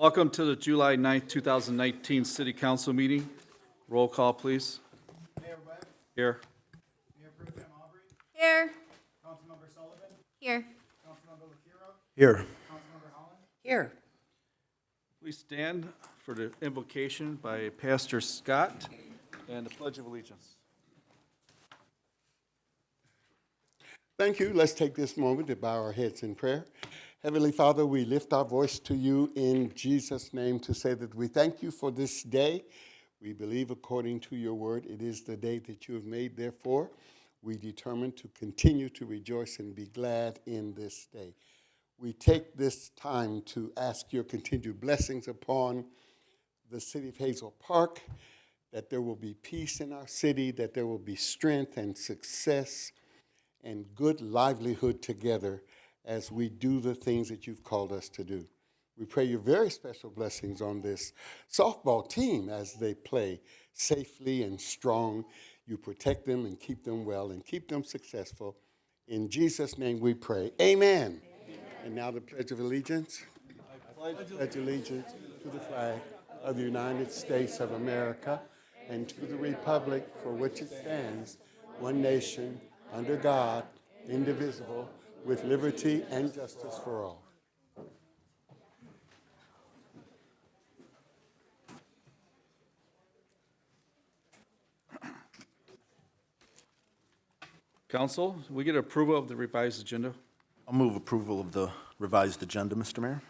Welcome to the July 9th, 2019 City Council meeting. Roll call, please. Mayor Webb, Here. Mayor Pro Tem Aubrey, Here. Councilmember Sullivan, Here. Councilmember LaFuro, Here. Councilmember Holland. Here. Please stand for the invocation by Pastor Scott and the Pledge of Allegiance. Thank you. Let's take this moment to bow our heads in prayer. Heavenly Father, we lift our voice to you in Jesus' name to say that we thank you for this day. We believe according to your word, it is the day that you have made. Therefore, we determine to continue to rejoice and be glad in this day. We take this time to ask your continued blessings upon the city of Hazel Park, that there will be peace in our city, that there will be strength and success and good livelihood together as we do the things that you've called us to do. We pray your very special blessings on this softball team as they play safely and strong. You protect them and keep them well and keep them successful. In Jesus' name we pray. Amen. And now the Pledge of Allegiance. I pledge allegiance to the flag of the United States of America and to the republic for which it stands, one nation, under God, indivisible, with liberty and justice for all. Council, we get approval of the revised agenda. I'll move approval of the revised agenda, Mr. Mayor.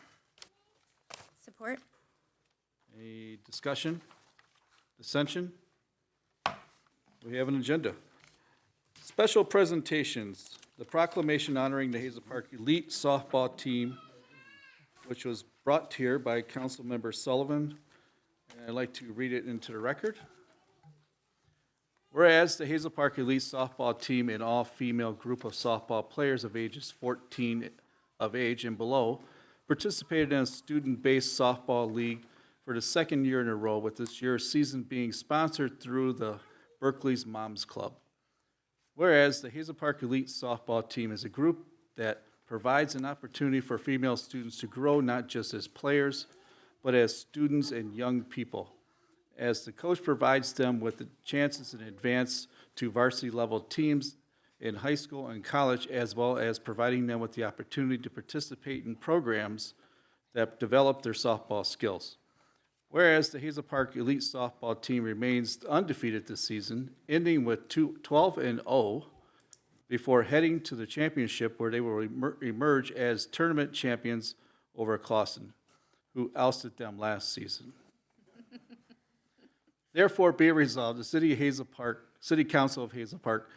Support. Any discussion? Dissension? We have an agenda. Special presentations. The proclamation honoring the Hazel Park Elite Softball Team, which was brought here by Councilmember Sullivan. And I'd like to read it into the record. Whereas the Hazel Park Elite Softball Team, an all-female group of softball players of ages 14 of age and below, participated in a student-based softball league for the second year in a row, with this year's season being sponsored through the Berkeley's Moms Club. Whereas the Hazel Park Elite Softball Team is a group that provides an opportunity for female students to grow not just as players, but as students and young people, as the coach provides them with the chances in advance to varsity level teams in high school and college, as well as providing them with the opportunity to participate in programs that develop their softball skills. Whereas the Hazel Park Elite Softball Team remains undefeated this season, ending with 12-0 before heading to the championship, where they will emerge as tournament champions over Clawson, who ousted them last season. Therefore, be it resolved, the City Council of Hazel Park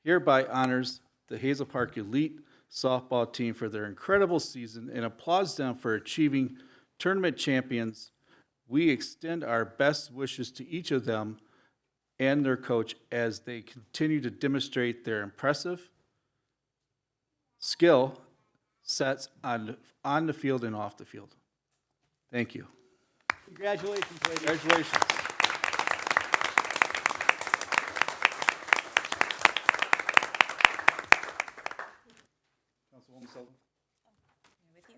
hereby honors the Hazel Park Elite Softball Team for their incredible season and applauds them for achieving tournament champions. We extend our best wishes to each of them and their coach as they continue to demonstrate their impressive skill sets on the field and off the field. Thank you. Congratulations, ladies. Congratulations. Councilwoman Sullivan. With you.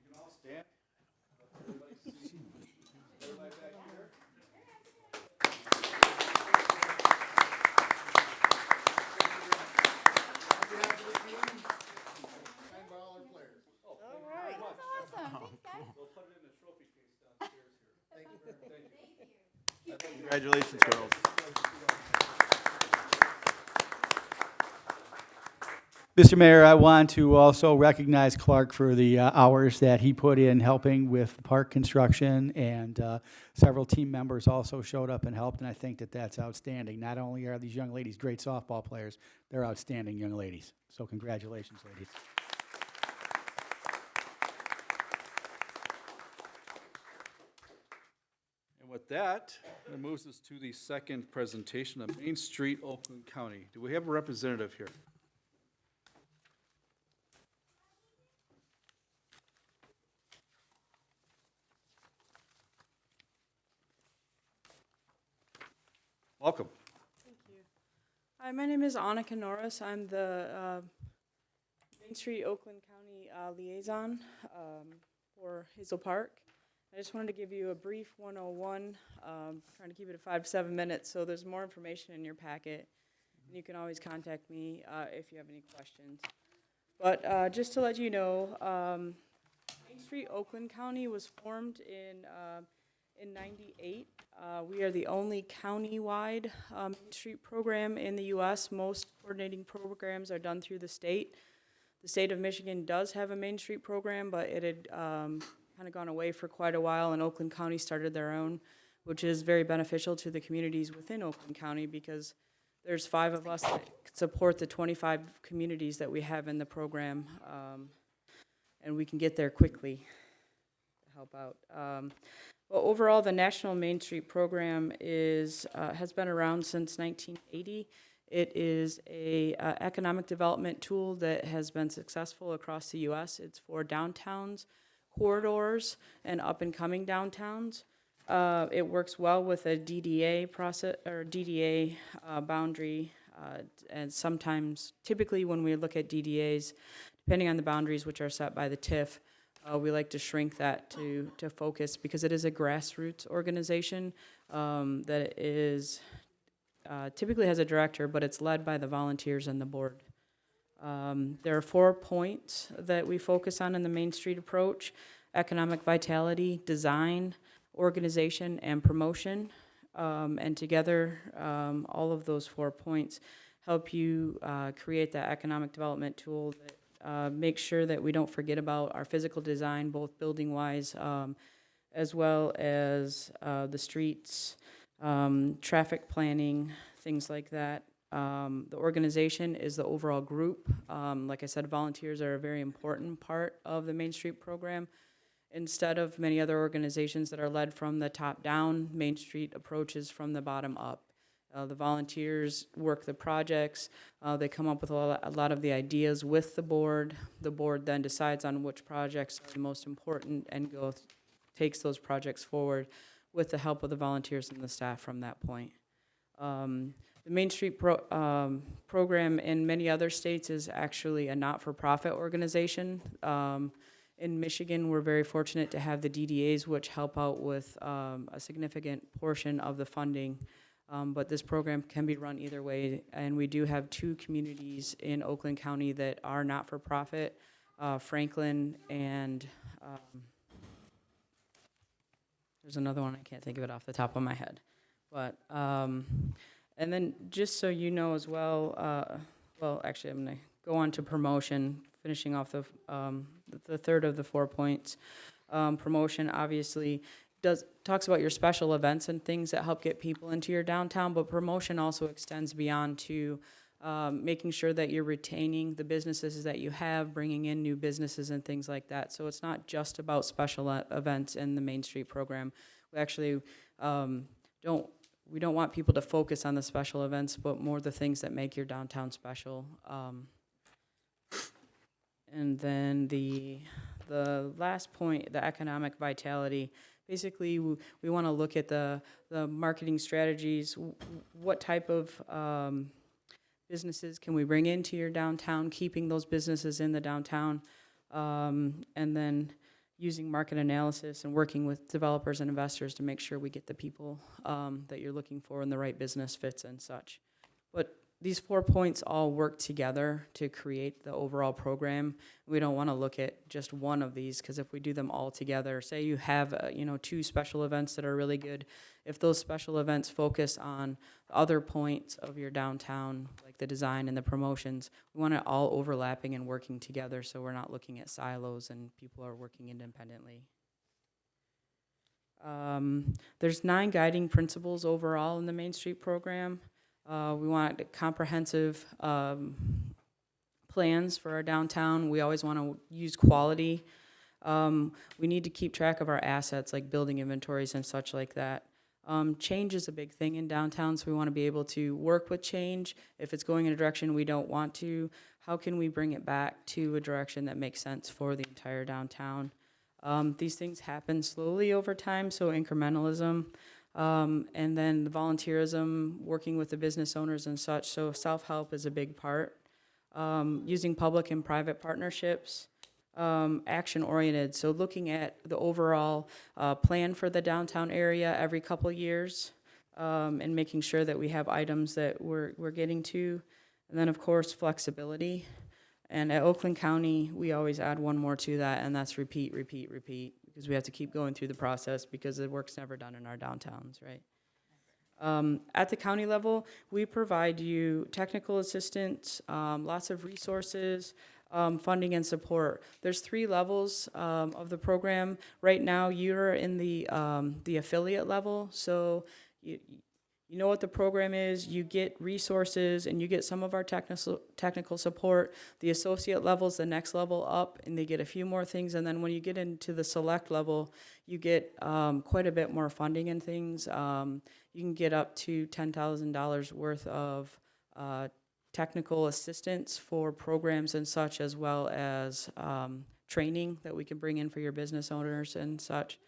You can all stand. Everybody see. Everybody back here. All right. That's awesome. Thanks, guys. We'll put it in the trophy case downstairs here. Thank you very much. Congratulations, girls. Mr. Mayor, I want to also recognize Clark for the hours that he put in helping with park construction, and several team members also showed up and helped, and I think that that's outstanding. Not only are these young ladies great softball players, they're outstanding young ladies. So congratulations, ladies. And with that, it moves us to the second presentation of Main Street, Oakland County. Do we have a representative here? Welcome. Thank you. Hi, my name is Annika Norris. I'm the Main Street Oakland County liaison for Hazel Park. I just wanted to give you a brief 101, trying to keep it to 5 to 7 minutes, so there's more information in your packet. And you can always contact me if you have any questions. But just to let you know, Main Street Oakland County was formed in '98. We are the only county-wide Main Street program in the U.S. Most coordinating programs are done through the state. The state of Michigan does have a Main Street program, but it had kind of gone away for quite a while, and Oakland County started their own, which is very beneficial to the communities within Oakland County because there's 5 of us that support the 25 communities that we have in the program, and we can get there quickly to help out. Well, overall, the National Main Street Program has been around since 1980. It is a economic development tool that has been successful across the U.S. It's for downtowns, corridors, and up-and-coming downtowns. It works well with a DDA process or DDA boundary, and sometimes, typically, when we look at DDAs, depending on the boundaries which are set by the TIF, we like to shrink that to focus because it is a grassroots organization that is typically has a director, but it's led by the volunteers and the board. There are 4 points that we focus on in the Main Street approach: economic vitality, design, organization, and promotion. And together, all of those 4 points help you create that economic development tool that makes sure that we don't forget about our physical design, both building-wise, as well as the streets, traffic planning, things like that. The organization is the overall group. Like I said, volunteers are a very important part of the Main Street program. Instead of many other organizations that are led from the top down, Main Street approaches from the bottom up. The volunteers work the projects. They come up with a lot of the ideas with the board. The board then decides on which projects are the most important and takes those projects forward with the help of the volunteers and the staff from that point. The Main Street program in many other states is actually a not-for-profit organization. In Michigan, we're very fortunate to have the DDAs, which help out with a significant portion of the funding. But this program can be run either way, and we do have 2 communities in Oakland County that are not-for-profit, Franklin and there's another one, I can't think of it off the top of my head. But, and then just so you know as well, well, actually, I'm gonna go on to promotion, finishing off the third of the 4 points. Promotion obviously talks about your special events and things that help get people into your downtown, but promotion also extends beyond to making sure that you're retaining the businesses that you have, bringing in new businesses and things like that. So it's not just about special events in the Main Street program. We actually don't want people to focus on the special events, but more the things that make your downtown special. And then the last point, the economic vitality. Basically, we want to look at the marketing strategies. What type of businesses can we bring into your downtown, keeping those businesses in the downtown, and then using market analysis and working with developers and investors to make sure we get the people that you're looking for and the right business fits and such. But these 4 points all work together to create the overall program. We don't want to look at just one of these, because if we do them all together, say you have 2 special events that are really good, if those special events focus on other points of your downtown, like the design and the promotions, we want it all overlapping and working together so we're not looking at silos and people are working independently. There's 9 guiding principles overall in the Main Street program. We want comprehensive plans for our downtown. We always want to use quality. We need to keep track of our assets, like building inventories and such like that. Change is a big thing in downtown, so we want to be able to work with change. If it's going in a direction we don't want to, how can we bring it back to a direction that makes sense for the entire downtown? These things happen slowly over time, so incrementalism. And then the volunteerism, working with the business owners and such, so self-help is a big part. using public and private partnerships, action-oriented, so looking at the overall plan for the downtown area every couple years, and making sure that we have items that we're getting to. And then, of course, flexibility. And at Oakland County, we always add one more to that, and that's repeat, repeat, repeat, because we have to keep going through the process because the work's never done in our downtowns, right? At the county level, we provide you technical assistance, lots of resources, funding and support. There's 3 levels of the program. Right now, you're in the affiliate level, so you know what the program is, you get resources, and you get some of our technical support. The associate level's the next level up, and they get a few more things, and then when you get into the select level, you get quite a bit more funding and things. You can get up to $10,000 worth of technical assistance for programs and such, as well as training that we can bring in for your business owners and such.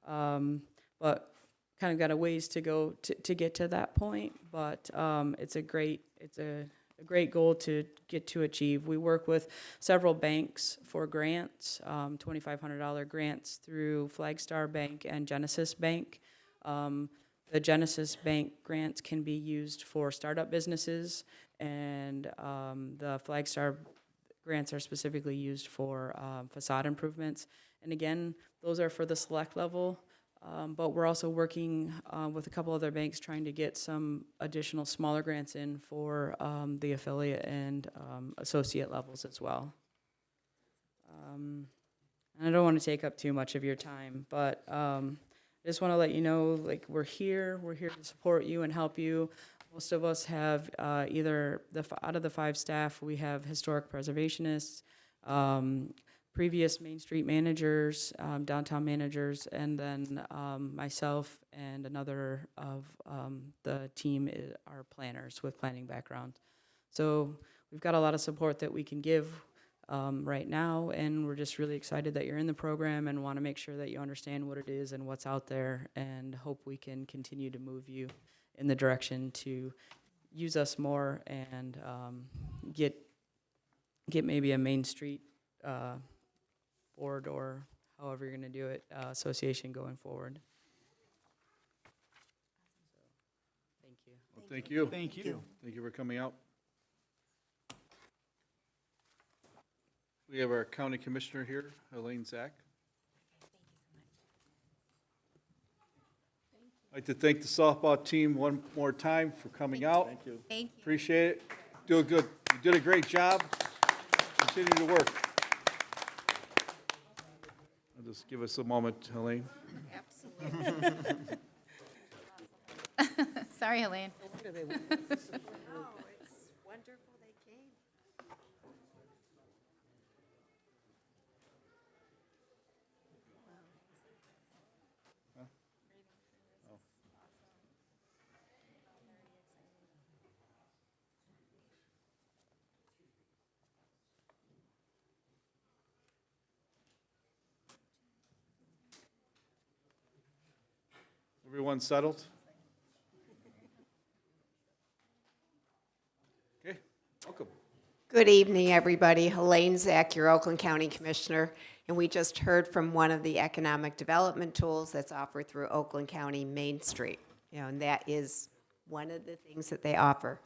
But kind of got a ways to go to get to that point, but it's a great goal to get to achieve. We work with several banks for grants, $2,500 grants through Flagstar Bank and Genesis Bank. The Genesis Bank grants can be used for startup businesses, and the Flagstar grants are specifically used for facade improvements. And again, those are for the select level. But we're also working with a couple other banks trying to get some additional smaller grants in for the affiliate and associate levels as well. And I don't want to take up too much of your time, but I just want to let you know, like, we're here to support you and help you. Most of us have either out of the 5 staff, we have historic preservationists, previous Main Street managers, downtown managers, and then myself and another of the team are planners with planning background. So we've got a lot of support that we can give right now, and we're just really excited that you're in the program and want to make sure that you understand what it is and what's out there, and hope we can continue to move you in the direction to use us more and get maybe a Main Street board, or however you're going to do it, association going forward. Thank you. Well, thank you. Thank you. Thank you for coming out. We have our county commissioner here, Elaine Zach. I'd like to thank the softball team one more time for coming out. Thank you. Thank you. Appreciate it. Do a good. You did a great job. Continue to work. I'll just give us a moment, Elaine. Absolutely. Sorry, Helene. Everyone settled? Okay, welcome. Good evening, everybody. Helene Zach, your Oakland County Commissioner, and we just heard from one of the economic development tools that's offered through Oakland County Main Street. And that is one of the things that they offer.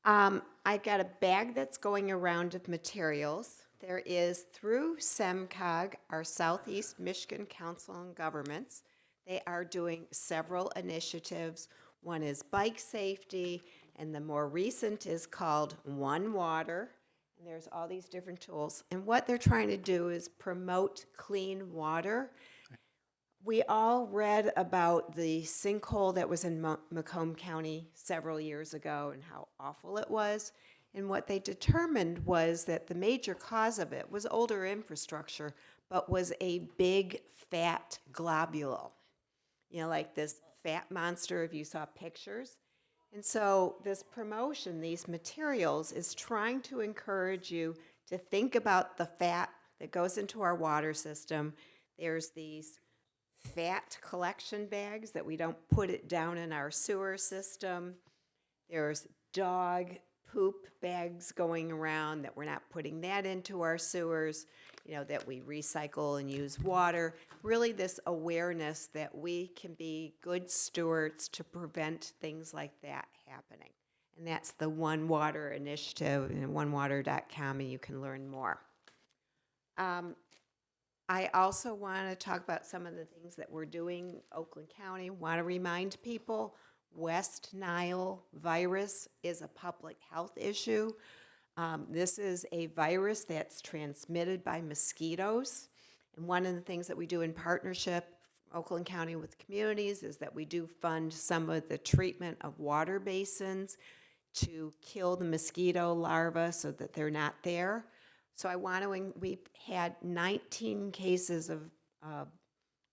I've got a bag that's going around of materials. There is through SEMCOG, our Southeast Michigan Council on Governments. They are doing several initiatives. One is bike safety, and the more recent is called One Water. And there's all these different tools. And what they're trying to do is promote clean water. We all read about the sinkhole that was in Macomb County several years ago and how awful it was. And what they determined was that the major cause of it was older infrastructure, but was a big fat globule. You know, like this fat monster, if you saw pictures. And so this promotion, these materials, is trying to encourage you to think about the fat that goes into our water system. There's these fat collection bags that we don't put it down in our sewer system. There's dog poop bags going around, that we're not putting that into our sewers, that we recycle and use water. Really this awareness that we can be good stewards to prevent things like that happening. And that's the One Water initiative, and onewater.com, and you can learn more. I also want to talk about some of the things that we're doing. Oakland County, want to remind people, West Nile virus is a public health issue. This is a virus that's transmitted by mosquitoes. And one of the things that we do in partnership, Oakland County with communities, is that we do fund some of the treatment of water basins to kill the mosquito larvae so that they're not there. So we've had 19 cases of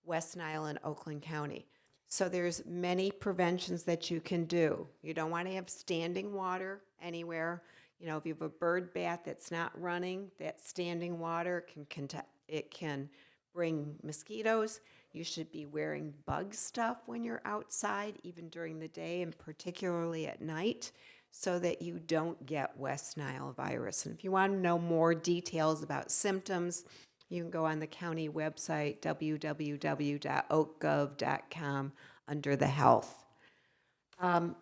West Nile in Oakland County. So there's many preventions that you can do. You don't want to have standing water anywhere. If you have a bird bath that's not running, that standing water can bring mosquitoes. You should be wearing bug stuff when you're outside, even during the day and particularly at night, so that you don't get West Nile virus. And if you want to know more details about symptoms, you can go on the county website, www.oakgov.com, under the health. One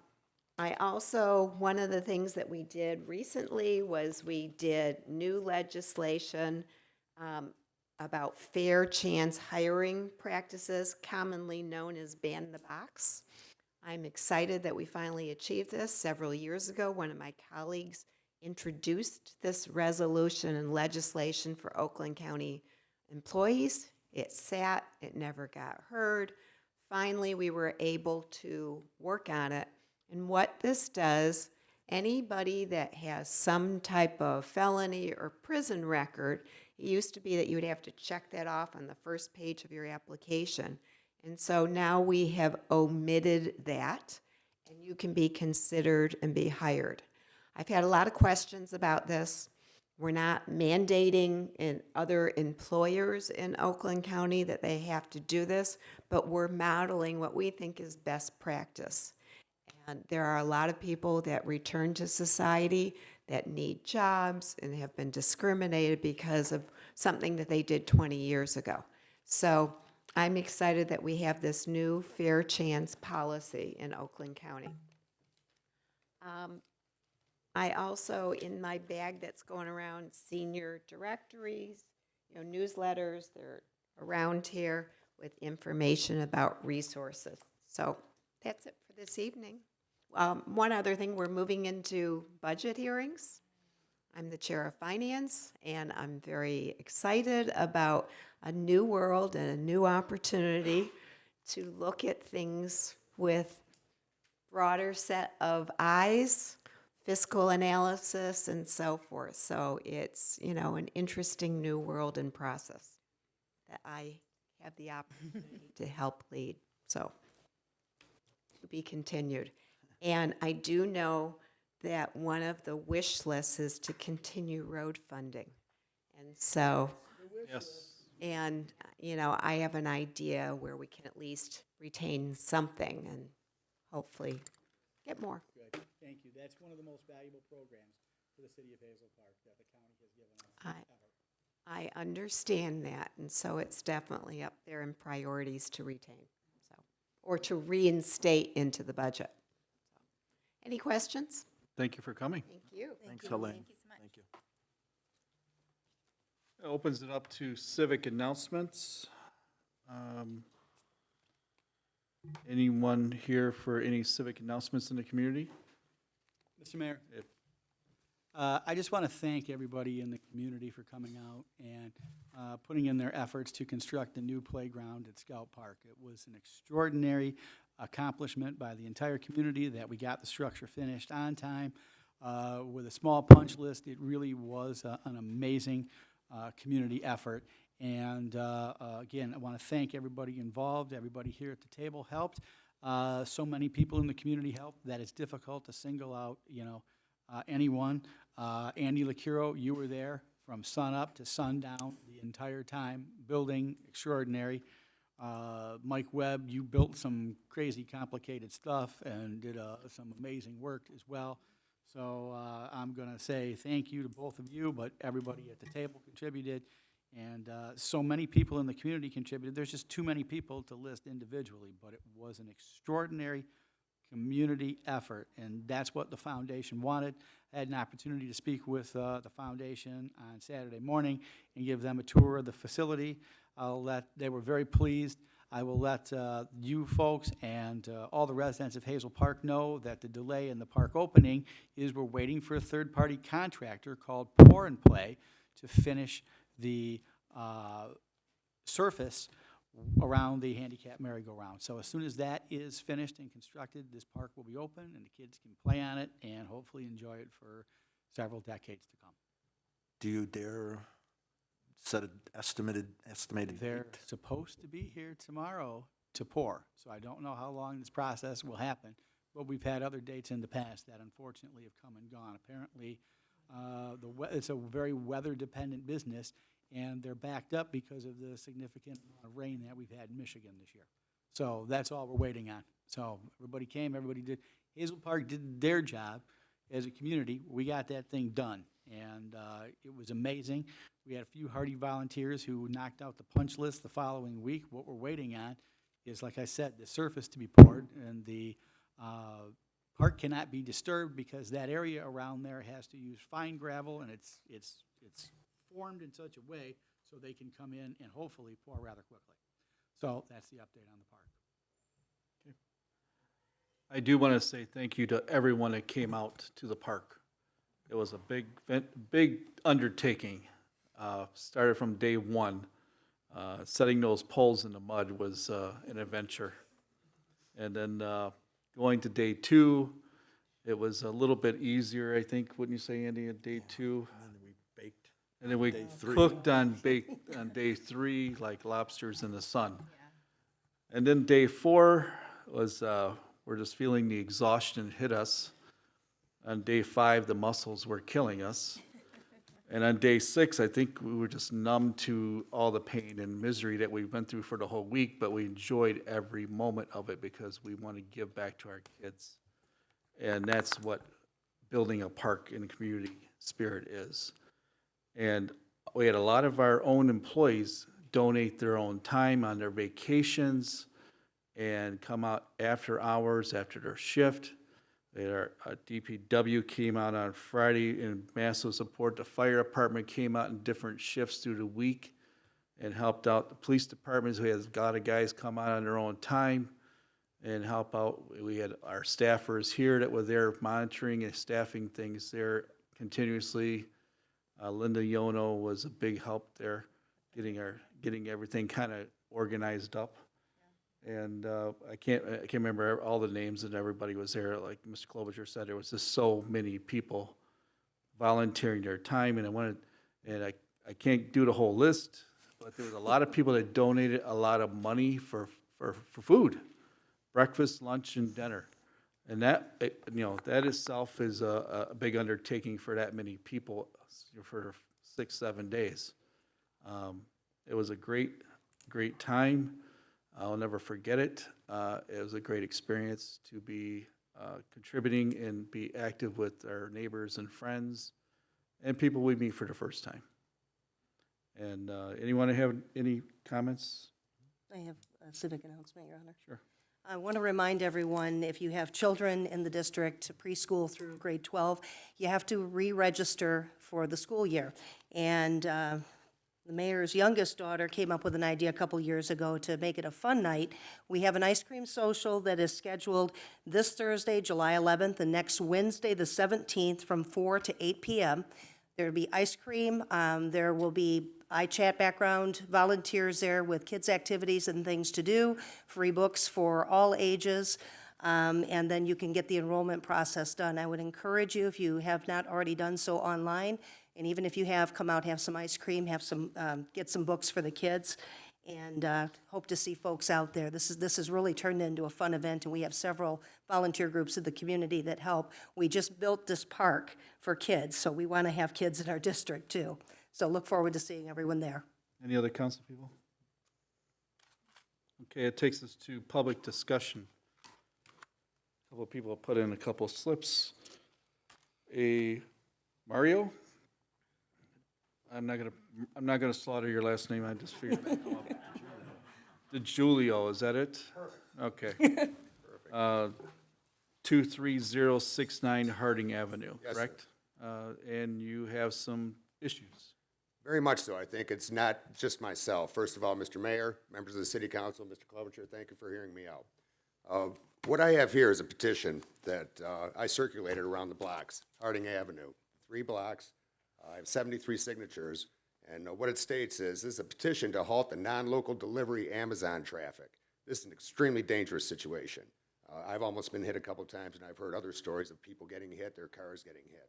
of the things that we did recently was we did new legislation about fair chance hiring practices, commonly known as ban the box. I'm excited that we finally achieved this. Several years ago, one of my colleagues introduced this resolution and legislation for Oakland County employees. It sat, it never got heard. Finally, we were able to work on it. And what this does, anybody that has some type of felony or prison record, it used to be that you would have to check that off on the first page of your application. And so now we have omitted that, and you can be considered and be hired. I've had a lot of questions about this. We're not mandating in other employers in Oakland County that they have to do this, but we're modeling what we think is best practice. And there are a lot of people that return to society that need jobs and have been discriminated because of something that they did 20 years ago. So I'm excited that we have this new fair chance policy in Oakland County. I also, in my bag that's going around, senior directories, newsletters, they're around here with information about resources. So that's it for this evening. One other thing, we're moving into budget hearings. I'm the chair of finance, and I'm very excited about a new world and a new opportunity to look at things with broader set of eyes, fiscal analysis, and so forth. So it's, an interesting new world and process that I have the opportunity to help lead. So to be continued. And I do know that one of the wish lists is to continue road funding. And so, Yes. and, I have an idea where we can at least retain something and hopefully get more. Good, thank you. That's one of the most valuable programs for the city of Hazel Park that the county has given us ever. I understand that, and so it's definitely up there in priorities to retain, or to reinstate into the budget. Any questions? Thank you for coming. Thank you. Thanks, Helene. Thank you so much. Thank you. It opens it up to civic announcements. Anyone here for any civic announcements in the community? Mr. Mayor? If- I just want to thank everybody in the community for coming out and putting in their efforts to construct a new playground at Scout Park. It was an extraordinary accomplishment by the entire community that we got the structure finished on time. With a small punch list, it really was an amazing community effort. And again, I want to thank everybody involved. Everybody here at the table helped. So many people in the community helped that it's difficult to single out, anyone. Andy LaCuro, you were there from sun up to sundown the entire time, building extraordinary. Mike Webb, you built some crazy complicated stuff and did some amazing work as well. So I'm going to say thank you to both of you, but everybody at the table contributed, and so many people in the community contributed. There's just too many people to list individually, but it was an extraordinary community effort, and that's what the foundation wanted. I had an opportunity to speak with the foundation on Saturday morning and give them a tour of the facility. They were very pleased. I will let you folks and all the residents of Hazel Park know that the delay in the park opening is we're waiting for a third-party contractor called Pour and Play to finish the surface around the handicap merry-go-round. So as soon as that is finished and constructed, this park will be open and the kids can play on it and hopefully enjoy it for several decades to come. Do you dare set an estimated They're date? supposed to be here tomorrow to pour, so I don't know how long this process will happen, but we've had other dates in the past that unfortunately have come and gone. Apparently, it's a very weather-dependent business, and they're backed up because of the significant amount of rain that we've had in Michigan this year. So that's all we're waiting on. So everybody came, everybody did. Hazel Park did their job as a community. We got that thing done, and it was amazing. We had a few hardy volunteers who knocked out the punch list the following week. What we're waiting on is, like I said, the surface to be poured, and the park cannot be disturbed because that area around there has to use fine gravel, and it's formed in such a way so they can come in and hopefully pour rather quickly. So that's the update on the park. I do want to say thank you to everyone that came out to the park. It was a big undertaking. Started from day one. Setting those poles in the mud was an adventure. And then going to day two, it was a little bit easier, I think, wouldn't you say, Andy, at day two? And then we baked. And then we Day three. cooked on day three like lobsters in the sun. And then day four was, we're just feeling the exhaustion hit us. On day five, the muscles were killing us. And on day six, I think we were just numb to all the pain and misery that we went through for the whole week, but we enjoyed every moment of it because we want to give back to our kids. And that's what building a park in community spirit is. And we had a lot of our own employees donate their own time on their vacations and come out after hours, after their shift. They had our DPW came out on Friday in massive support. The fire department came out in different shifts through the week and helped out. The police departments, we had a lot of guys come out on their own time and help out. We had our staffers here that were there monitoring and staffing things there continuously. Linda Yono was a big help there, getting everything kind of organized up. And I can't remember all the names, and everybody was there. Like Mr. Klobuchar said, there was just so many people volunteering their time, and I can't do the whole list, but there was a lot of people that donated a lot of money for food, breakfast, lunch, and dinner. And that, that itself is a big undertaking for that many people for 6-7 days. It was a great time. I'll never forget it. It was a great experience to be contributing and be active with our neighbors and friends and people we meet for the first time. And anyone have any comments? I have a civic announcement, Your Honor. Sure. I want to remind everyone, if you have children in the district, preschool through grade 12, you have to re-register for the school year. And the mayor's youngest daughter came up with an idea a couple years ago to make it a fun night. We have an ice cream social that is scheduled this Thursday, July 11th, and next Wednesday, the 17th, from 4 to 8 p.m. There will be ice cream. There will be iChat background volunteers there with kids' activities and things to do, free books for all ages, and then you can get the enrollment process done. I would encourage you, if you have not already done so online, and even if you have, come out, have some ice cream, have some, get some books for the kids, and hope to see folks out there. This has really turned into a fun event, and we have several volunteer groups in the community that help. We just built this park for kids, so we want to have kids in our district too. So look forward to seeing everyone there. Any other council people? Okay, it takes us to public discussion. A couple of people put in a couple of slips. A Mario? I'm not gonna slaughter your last name, I just figured that'd come up. DeJulio, is that it? Okay. 23069 Harding Avenue, Yes, sir. correct? And you have some issues. Very much so. I think it's not just myself. First of all, Mr. Mayor, members of the City Council, Mr. Klobuchar, thank you for hearing me out. What I have here is a petition that I circulated around the blocks, Harding Avenue, 3 blocks. I have 73 signatures, and what it states is, this is a petition to halt the non-local delivery Amazon traffic. This is an extremely dangerous situation. I've almost been hit a couple times, and I've heard other stories of people getting hit, their cars getting hit.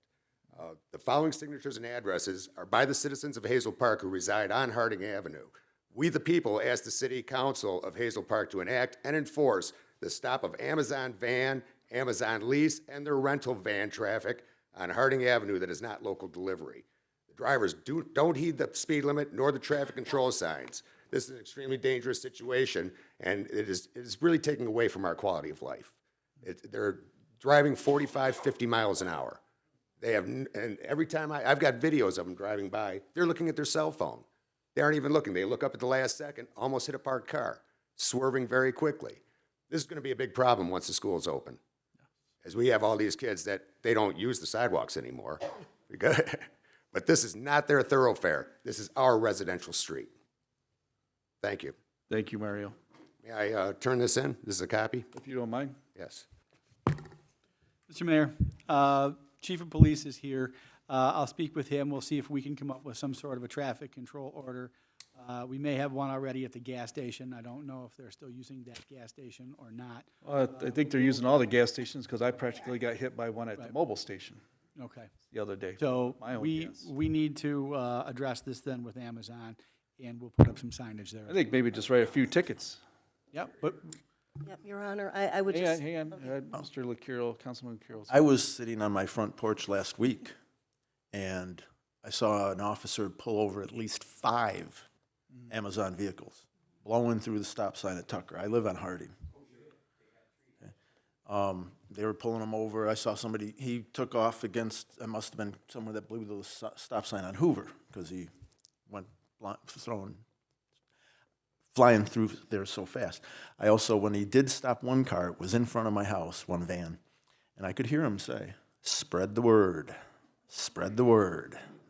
The following signatures and addresses are by the citizens of Hazel Park who reside on Harding Avenue. We, the people, ask the City Council of Hazel Park to enact and enforce the stop of Amazon van, Amazon lease, and their rental van traffic on Harding Avenue that is not local delivery. The drivers don't heed the speed limit nor the traffic control signs. This is an extremely dangerous situation, and it is really taking away from our quality of life. They're driving 45, 50 miles an hour. They have, and every time I've got videos of them driving by, they're looking at their cell phone. They aren't even looking. They look up at the last second, almost hit a parked car, swerving very quickly. This is going to be a big problem once the school's open, as we have all these kids that they don't use the sidewalks anymore. But this is not their thoroughfare. This is our residential street. Thank you. Thank you, Mario. May I turn this in? This is a copy? If you don't mind. Yes. Mr. Mayor, Chief of Police is here. I'll speak with him. We'll see if we can come up with some sort of a traffic control order. We may have one already at the gas station. I don't know if they're still using that gas station or not. I think they're using all the gas stations, because I practically got hit by one at the mobile station Okay. the other day. So My own we gas. need to address this then with Amazon, and we'll put up some signage there. I think maybe just write a few tickets. Yep, but Yep, Your Honor, I would Hang just. on, hang on. Mr. LaCuro, Councilman LaCuro. I was sitting on my front porch last week, and I saw an officer pull over at least 5 Amazon vehicles, blowing through the stop sign at Tucker. I live on Harding. Okay. They were pulling him over. I saw somebody, he took off against, it must have been someone that blew the stop sign on Hoover, because he went flying through there so fast. I also, when he did stop one car, it was in front of my house, one van, and I could hear him say, spread the word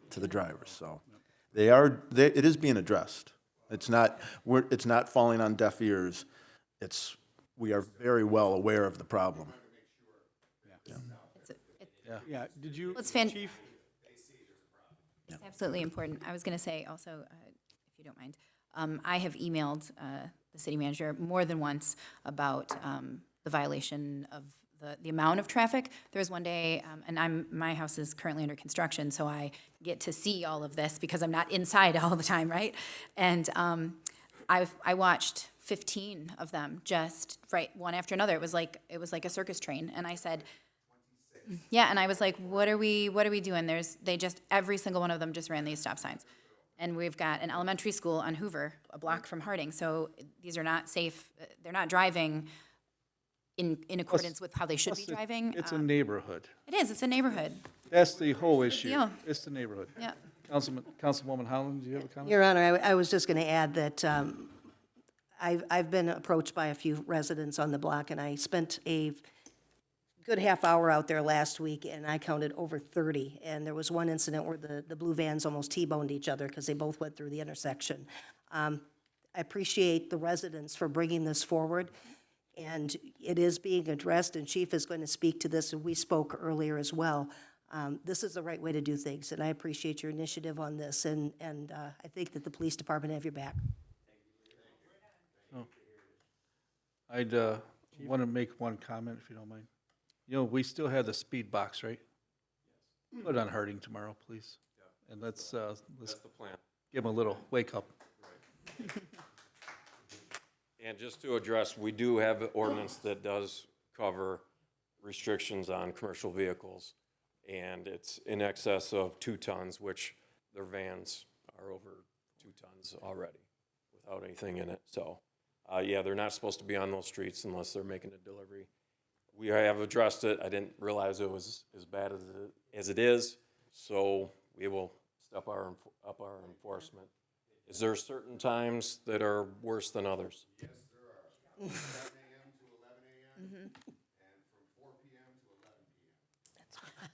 to the drivers. So it is being addressed. It's not falling on deaf ears. We are very well aware of the problem. yeah, did you, It's Chief? It's absolutely important. I was going to say also, if you don't mind, I have emailed the city manager more than once about the violation of the amount of traffic. There was one day, and my house is currently under construction, so I get to see all of this because I'm not inside all the time, right? And I watched 15 of them just one after another. It was like a circus train, and I said, yeah, and I was like, what are we doing? Every single one of them just ran these stop signs. And we've got an elementary school on Hoover, a block from Harding, so these are not safe. They're not driving in accordance with how they should be driving. It's a neighborhood. It is, it's a neighborhood. That's the whole issue. deal. It's the neighborhood. Yeah. Councilwoman Holland, do you have a comment? Your Honor, I was just going to add that I've been approached by a few residents on the block, and I spent a good half hour out there last week, and I counted over 30. And there was one incident where the blue vans almost T-boned each other because they both went through the intersection. I appreciate the residents for bringing this forward, and it is being addressed, and Chief is going to speak to this, and we spoke earlier as well. This is the right way to do things, and I appreciate your initiative on this, and I think that the police department have your back. I'd want to make one comment, if you don't mind. You know, we still have the speed box, right? Put it on Harding tomorrow, please. And let's That's the plan. give them a little wake up. And just to address, we do have an ordinance that does cover restrictions on commercial vehicles, and it's in excess of 2 tons, which their vans are over 2 tons already without anything in it. So, yeah, they're not supposed to be on those streets unless they're making a delivery. We have addressed it. I didn't realize it was as bad as it is. So we will up our enforcement. Is there certain times that are worse than others? Yes, there are. 7 a.m. to 11 a.m. and from 4 p.m. to 11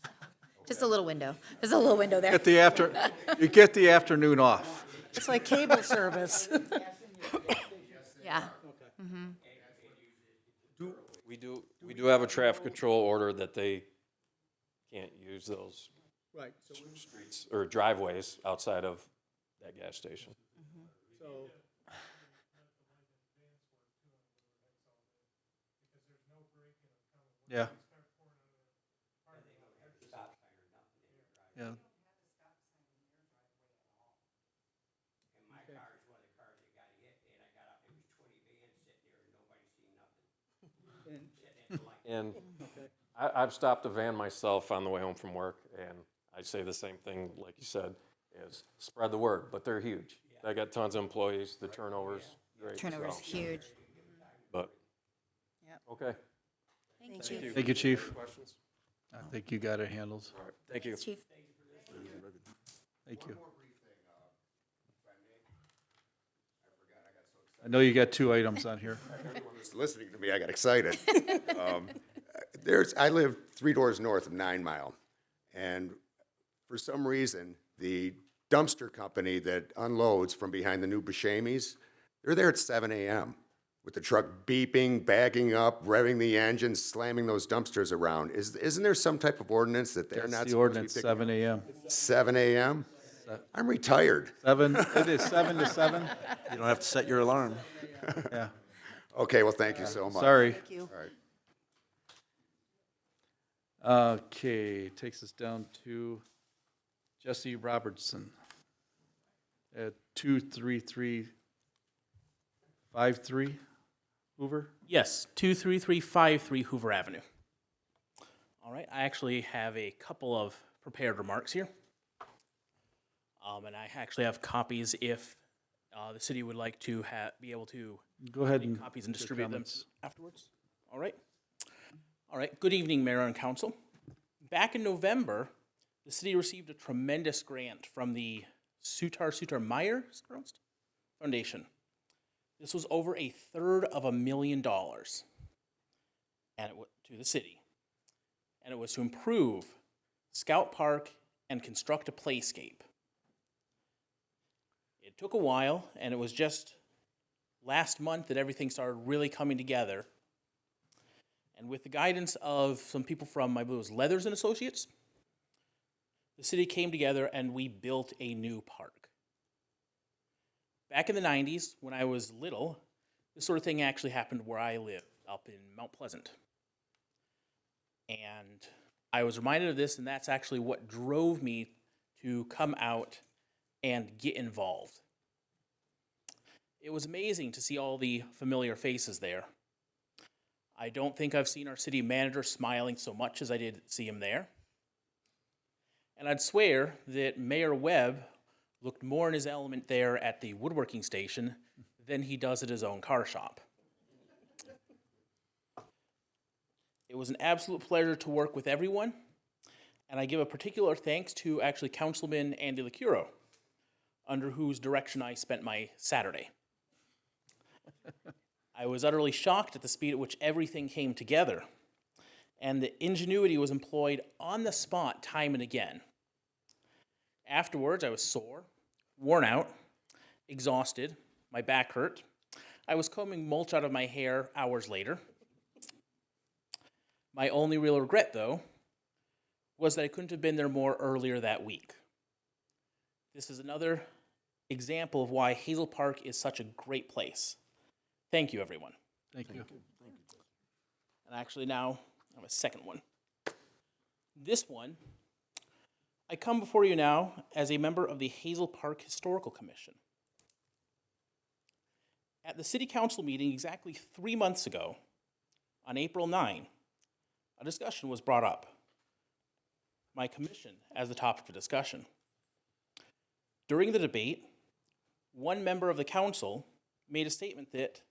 p.m. Just a little window. There's a little window there. You get the afternoon off. It's like cable service. Yeah. We do have a traffic control order that they can't use those Right, streets or driveways outside of that gas station. Yeah. Yeah. And I've stopped a van myself on the way home from work, and I say the same thing, like you said, is spread the word, but they're huge. They got tons of employees, the turnover's great. Turnover's so- huge. But, okay. Thank you. Thank you, Chief. Questions? I think you got it handled. All right, thank you. Chief. Thank you. I know you got 2 items on here. Everyone was listening to me, I got excited. I live 3 doors north of 9 Mile, and for some reason, the dumpster company that unloads from behind the new Buscemi's, they're there at 7 a.m. with the truck beeping, bagging up, revving the engine, slamming those dumpsters around. Isn't there some type of ordinance that they're That's not the supposed to be ordinance, picking 7 a.m. up? 7 a.m.? I'm retired. 7, it is 7 to 7? You don't have to set your alarm. Yeah, Okay, well, thank you so much. sorry. Thank you. All right. Okay, takes us down to Jesse Robertson at 23353 Hoover. Yes, 23353 Hoover Avenue. All right, I actually have a couple of prepared remarks here. And I actually have copies if the city would like to be able to Go ahead make and copies and your distribute them comments. afterwards. All right. All right, good evening, Mayor and Council. Back in November, the city received a tremendous grant from the Sutar Meyer Foundation. This was over $350,000 and to the city. And it was to improve Scout Park and construct a playscape. It took a while, and it was just last month that everything started really coming together. And with the guidance of some people from, I believe it was Leathers and Associates, the city came together and we built a new park. Back in the 90s, when I was little, this sort of thing actually happened where I live, up in Mount Pleasant. And I was reminded of this, and that's actually what drove me to come out and get involved. It was amazing to see all the familiar faces there. I don't think I've seen our city manager smiling so much as I did see him there. And I'd swear that Mayor Webb looked more in his element there at the woodworking station than he does at his own car shop. It was an absolute pleasure to work with everyone, and I give a particular thanks to actually Councilman Andy LaCuro, under whose direction I spent my Saturday. I was utterly shocked at the speed at which everything came together, and the ingenuity was employed on the spot time and again. Afterwards, I was sore, worn out, exhausted, my back hurt. I was combing mulch out of my hair hours later. My only real regret, though, was that I couldn't have been there more earlier that week. This is another example of why Hazel Park is such a great place. Thank you, everyone. Thank you. And actually now, I have a second one. This one, I come before you now as a member of the Hazel Park Historical Commission. At the City Council meeting exactly 3 months ago, on April 9, a discussion was brought up. My commission as the topic of discussion. During the debate, one member of the council made a statement that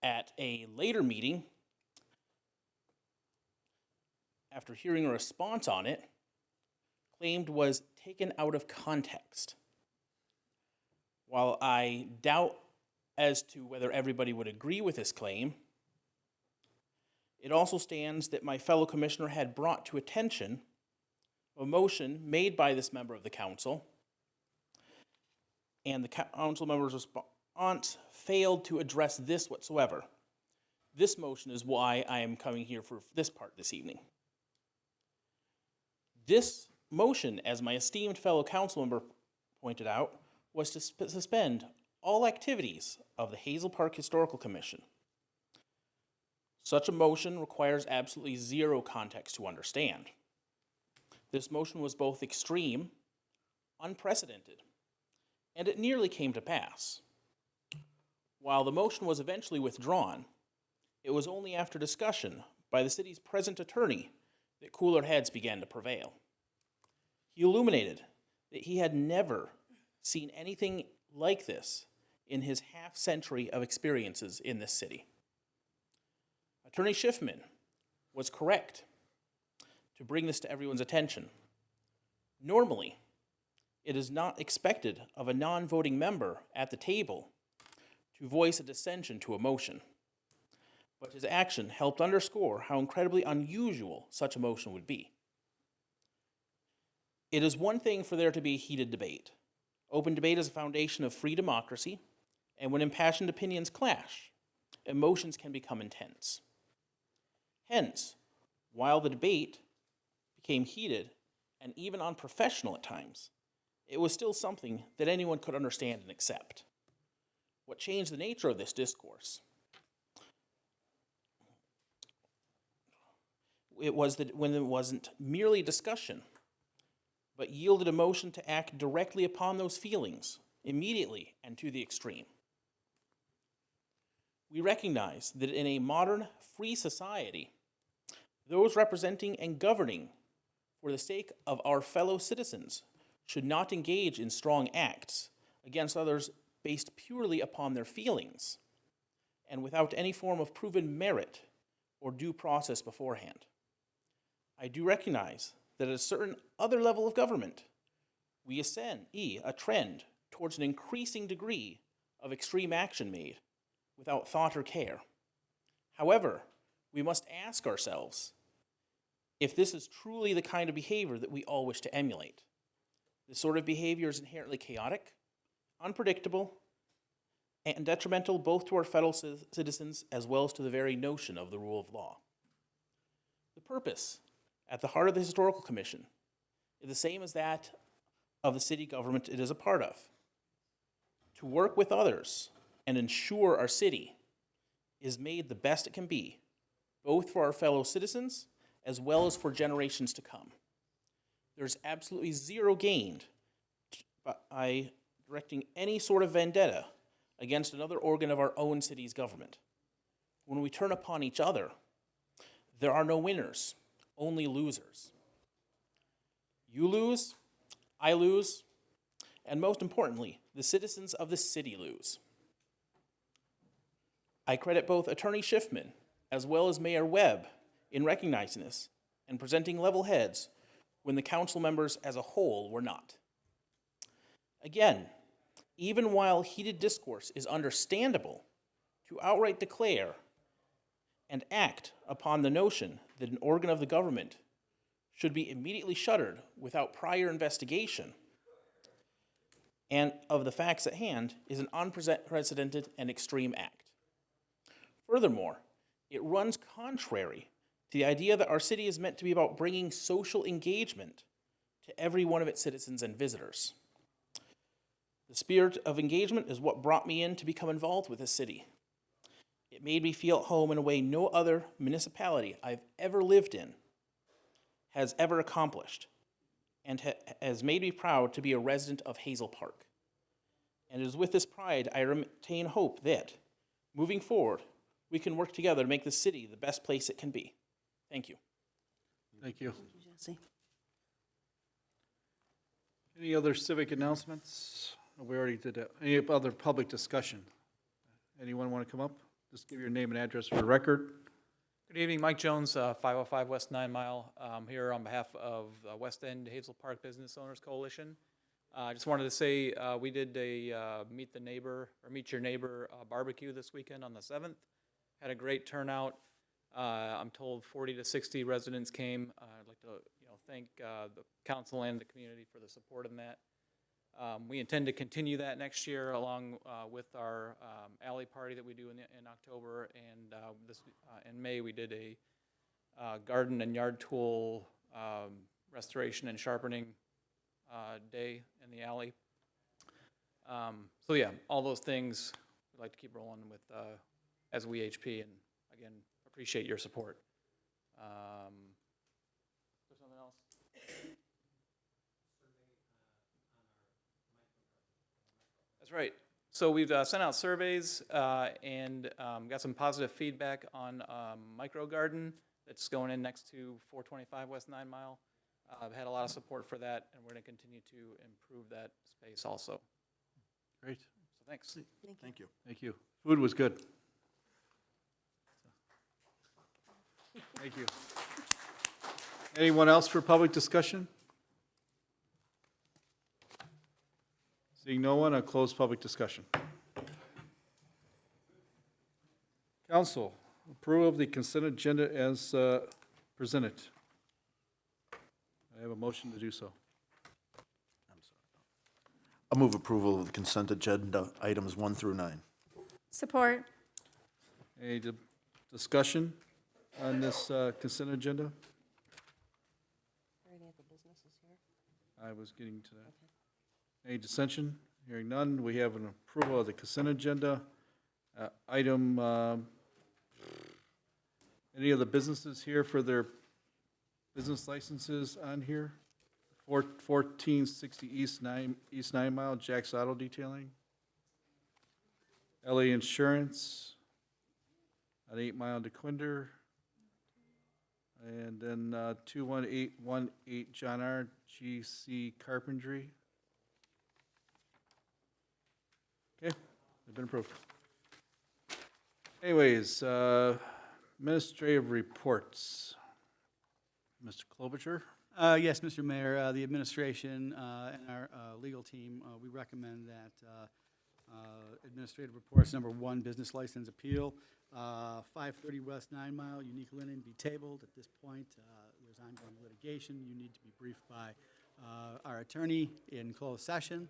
at a later meeting, after hearing a response on it, claimed was taken out of context. While I doubt as to whether everybody would agree with this claim, it also stands that my fellow commissioner had brought to attention a motion made by this member of the council, and the council member's response failed to address this whatsoever. This motion is why I am coming here for this part this evening. This motion, as my esteemed fellow council member pointed out, was to suspend all activities of the Hazel Park Historical Commission. Such a motion requires absolutely zero context to understand. This motion was both extreme, unprecedented, and it nearly came to pass. While the motion was eventually withdrawn, it was only after discussion by the city's present attorney that cooler heads began to prevail. He illuminated that he had never seen anything like this in his half-century of experiences in this city. Attorney Schiffman was correct to bring this to everyone's attention. Normally, it is not expected of a non-voting member at the table to voice a dissension to a motion, but his action helped underscore how incredibly unusual such a motion would be. It is one thing for there to be heated debate. Open debate is a foundation of free democracy, and when impassioned opinions clash, emotions can become intense. Hence, while the debate became heated and even unprofessional at times, it was still something that anyone could understand and accept. What changed the nature of this discourse it was that when it wasn't merely discussion, but yielded a motion to act directly upon those feelings, immediately and to the extreme. We recognize that in a modern, free society, those representing and governing for the sake of our fellow citizens should not engage in strong acts against others based purely upon their feelings and without any form of proven merit or due process beforehand. I do recognize that at a certain other level of government, we ascend a trend towards an increasing degree of extreme action made without thought or care. However, we must ask ourselves if this is truly the kind of behavior that we all wish to emulate. This sort of behavior is inherently chaotic, unpredictable, and detrimental both to our fellow citizens as well as to the very notion of the rule of law. The purpose at the heart of the Historical Commission is the same as that of the city government it is a part of: to work with others and ensure our city is made the best it can be, both for our fellow citizens as well as for generations to come. There's absolutely zero gained by directing any sort of vendetta against another organ of our own city's government. When we turn upon each other, there are no winners, only losers. You lose, I lose, and most importantly, the citizens of the city lose. I credit both Attorney Schiffman as well as Mayor Webb in recognizing this and presenting level heads when the council members as a whole were not. Again, even while heated discourse is understandable, to outright declare and act upon the notion that an organ of the government should be immediately shuttered without prior investigation and of the facts at hand is an unprecedented and extreme act. Furthermore, it runs contrary to the idea that our city is meant to be about bringing social engagement to every one of its citizens and visitors. The spirit of engagement is what brought me in to become involved with this city. It made me feel at home in a way no other municipality I've ever lived in has ever accomplished, and has made me proud to be a resident of Hazel Park. And it is with this pride I retain hope that, moving forward, we can work together to make the city the best place it can be. Thank you. Thank you. Jesse. Any other civic announcements? We already did that. Any other public discussion? Anyone want to come up? Just give your name and address for the record. Good evening, Mike Jones, 505 West 9 Mile, here on behalf of West End Hazel Park Business Owners Coalition. I just wanted to say we did a Meet Your Neighbor barbecue this weekend on the 7th. Had a great turnout. I'm told 40 to 60 residents came. I'd like to thank the council and the community for the support in that. We intend to continue that next year along with our alley party that we do in October, and in May we did a garden and yard tool restoration and sharpening day in the alley. So yeah, all those things we'd like to keep rolling with as WHP, and again, appreciate your support. There's something else? That's right. So we've sent out surveys and got some positive feedback on micro garden that's going in next to 425 West 9 Mile. I've had a lot of support for that, and we're going to continue to improve that space also. Great. So thanks. Thank you. Thank you. Food was good. Thank you. Anyone else for public discussion? Seeing no one, I'll close public discussion. Council, approval of the consent agenda as presented. I have a motion to do so. I'll move approval of the consent agenda items 1 through 9. Support. Any discussion on this consent agenda? I was getting to that. Any dissension? Hearing none, we have an approval of the consent agenda. Item, any of the businesses here for their business licenses on here? 1460 East 9 Mile, Jack's Auto Detailing. LA Insurance at 8 Mile DeQuinder. And then 21818 John R. GC Carpentry. Okay, they've been approved. Anyways, administrative reports. Mr. Klobuchar? Yes, Mr. Mayor, the administration and our legal team, we recommend that administrative reports number 1, business license appeal, 530 West 9 Mile, unique linen be tabled. At this point, there's ongoing litigation. You need to be briefed by our attorney in closed session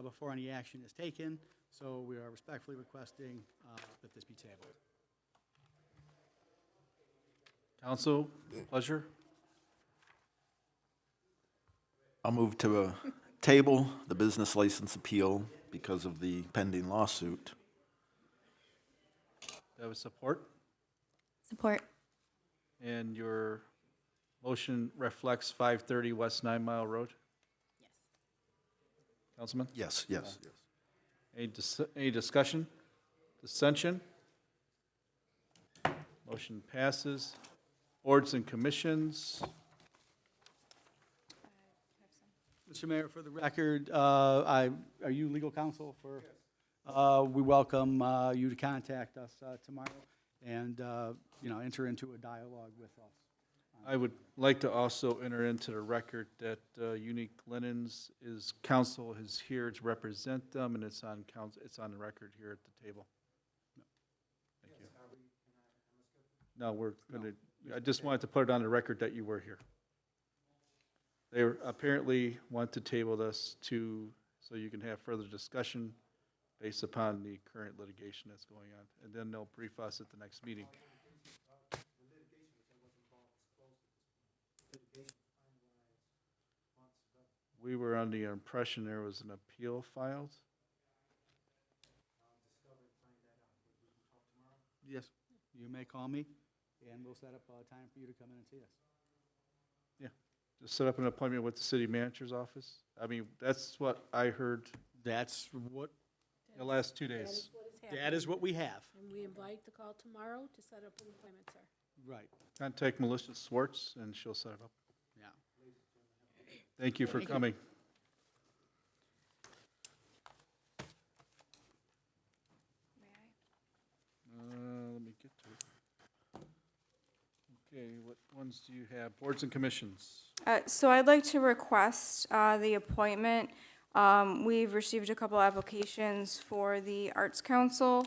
before any action is taken. So we are respectfully requesting that this be tabled. Council, pleasure. I'll move to table the business license appeal because of the pending lawsuit. Do I have a support? Support. And your motion reflects 530 West 9 Mile Road? Yes. Councilman? Yes, yes. Any discussion? Dissension? Motion passes. Boards and commissions. Mr. Mayor, for the record, are you legal counsel for? We welcome you to contact us tomorrow and, enter into a dialogue with us. I would like to also enter into the record that Unique Linens is counsel is here to represent them, and it's on council. It's on the record here at the table. Thank you. No, we're going to. I just wanted to put it on the record that you were here. They apparently want to table this so you can have further discussion based upon the current litigation that's going on, and then they'll brief us at the next meeting. We were under the impression there was an appeal filed. Yes, you may call me, and we'll set up a time for you to come in and see us. Yeah, just set up an appointment with the city manager's office. I mean, that's what I heard That's what, the last 2 days. that is what we have. And we invite the call tomorrow to set up an appointment, sir. Right, Contact Melissa Swartz, and she'll set it up. yeah. Thank you for coming. Let me get to it. ones do you have? Boards and commissions. So I'd like to request the appointment. We've received a couple applications for the Arts Council.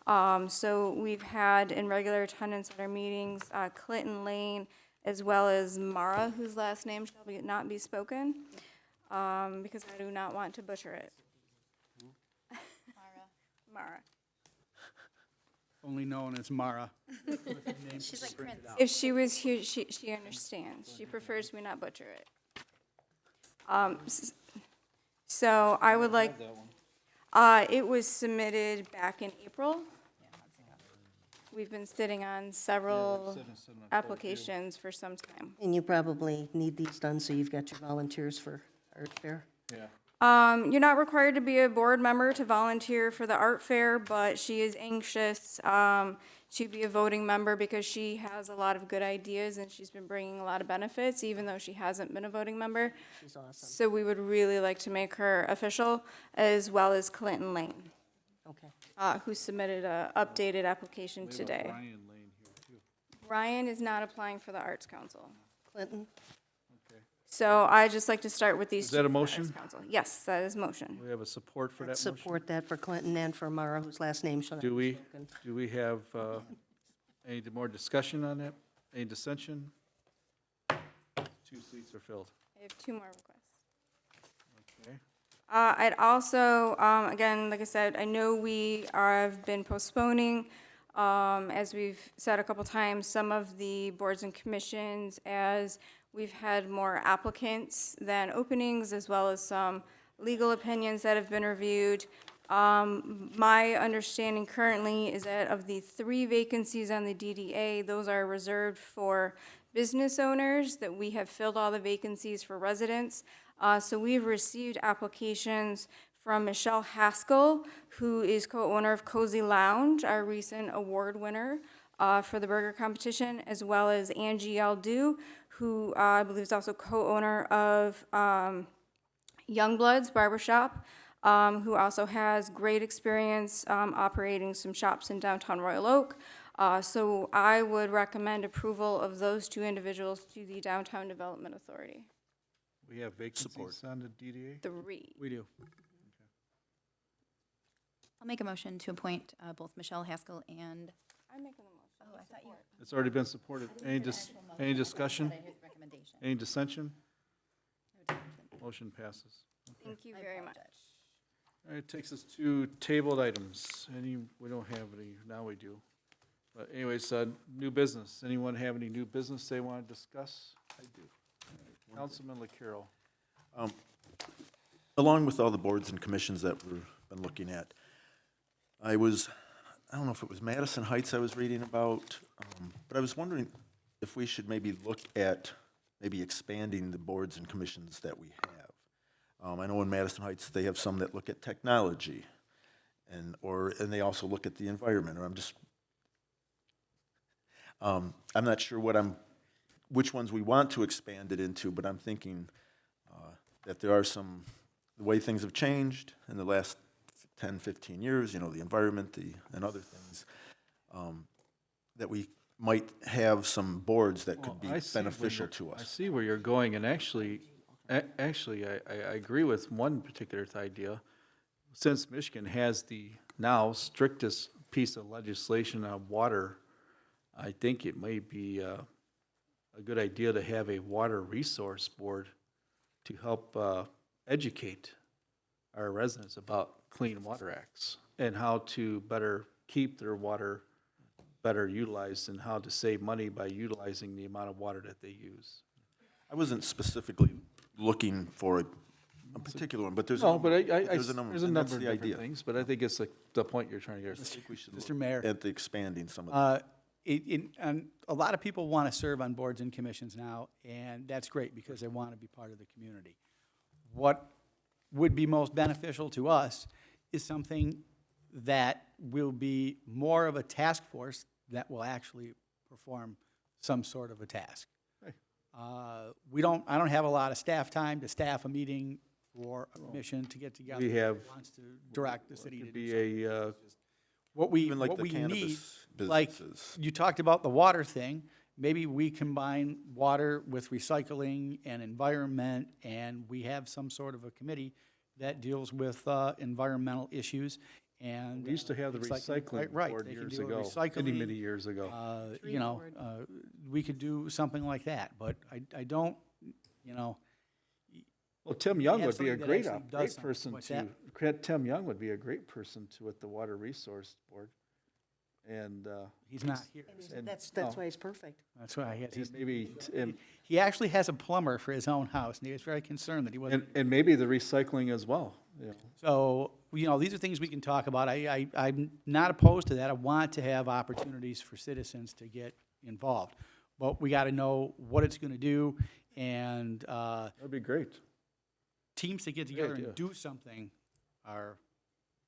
So we've had in regular attendance at our meetings, Clinton Lane, as well as Mara, whose last name shall not be spoken, because I do not want to butcher it. Mara. Only known as Mara. She's like Prince. If she was here, she understands. She prefers me not butcher it. So I would like, it was submitted back in April. We've been sitting on several applications for some time. And you probably need these done so you've got your volunteers for art fair. Yeah. You're not required to be a board member to volunteer for the art fair, but she is anxious to be a voting member because she has a lot of good ideas and she's been bringing a lot of benefits, even though she hasn't been a voting member. She's awesome. So we would really like to make her official, as well as Clinton Lane, Okay. who submitted a updated application today. Ryan Lane here too. Ryan is not applying for the Arts Council. Clinton? So I just like to start with these. Is that two a for the Arts motion? Council. Yes, that is motion. We have a support for that motion? Support that for Clinton and for Mara, whose last name shall not Do be we, spoken. do we have any more discussion on that? Any dissension? 2 seats are filled. I have 2 more requests. Okay. I'd also, again, like I said, I know we have been postponing, as we've said a couple times, some of the boards and commissions, as we've had more applicants than openings, as well as some legal opinions that have been reviewed. My understanding currently is that of the 3 vacancies on the DDA, those are reserved for business owners, that we have filled all the vacancies for residents. So we've received applications from Michelle Haskell, who is co-owner of Cozy Lounge, our recent award winner for the burger competition, as well as Angie Aldu, who I believe is also co-owner of Youngblood's Barbershop, who also has great experience operating some shops in downtown Royal Oak. So I would recommend approval of those 2 individuals to the Downtown Development Authority. We have vacancies on the DDA? 3. We do. I'll make a motion to appoint both Michelle Haskell and. I'm making the motion. Oh, I thought you. It's already been supported. Any discussion? Recommendation. Any dissension? Motion passes. Thank you very much. All right, takes us to tabled items. We don't have any, now we do. But anyways, new business. Anyone have any new business they want to discuss? I do. Councilman LaCarroll. Along with all the boards and commissions that we've been looking at, I don't know if it was Madison Heights I was reading about, but I was wondering if we should maybe look at maybe expanding the boards and commissions that we have. I know in Madison Heights, they have some that look at technology, and they also look at the environment, I'm not sure which ones we want to expand it into, but I'm thinking that there are the way things have changed in the last 10, 15 years, the environment, and other things, that we might have some boards that could be beneficial to us. I see where you're going, and actually, I agree with one particular idea. Since Michigan has the now strictest piece of legislation on water, I think it may be a good idea to have a water resource board to help educate our residents about Clean Water Acts and how to better keep their water better utilized and how to save money by utilizing the amount of water that they use. I wasn't specifically looking for a particular one, but there's No, but there's a number, there's a and number that's of the different idea. things, but I think it's like the point you're trying to get. I think we should Mr. look Mayor. at the expanding some of them. And a lot of people want to serve on boards and commissions now, and that's great because they want to be part of the community. What would be most beneficial to us is something that will be more of a task force that will actually perform some sort of a task. I don't have a lot of staff time to staff a meeting for a commission to get together. We have. That wants to direct the city to Could do be something. a, What we Even like what the we cannabis need, businesses. like you talked about the water thing, maybe we combine water with recycling and environment, and we have some sort of a committee that deals with environmental issues. And We used to have the recycling right, board they can years do a ago, recycling, many years ago. you know, we could do something like that, but I don't, you know. Well, Tim Young have would be a something that great, actually does great something. person What's to, that? Tim Young would be a great person to, with the Water Resource Board. And, He's not here. That's no. why he's perfect. That's why and maybe, and, he actually has a plumber for his own house, and he was very concerned that he wasn't. and maybe the recycling as well, you know. So, you know, these are things we can talk about. I'm not opposed to that. I want to have opportunities for citizens to get involved. But we got to know what it's going to do, and That'd be great. teams that get together idea. and do something are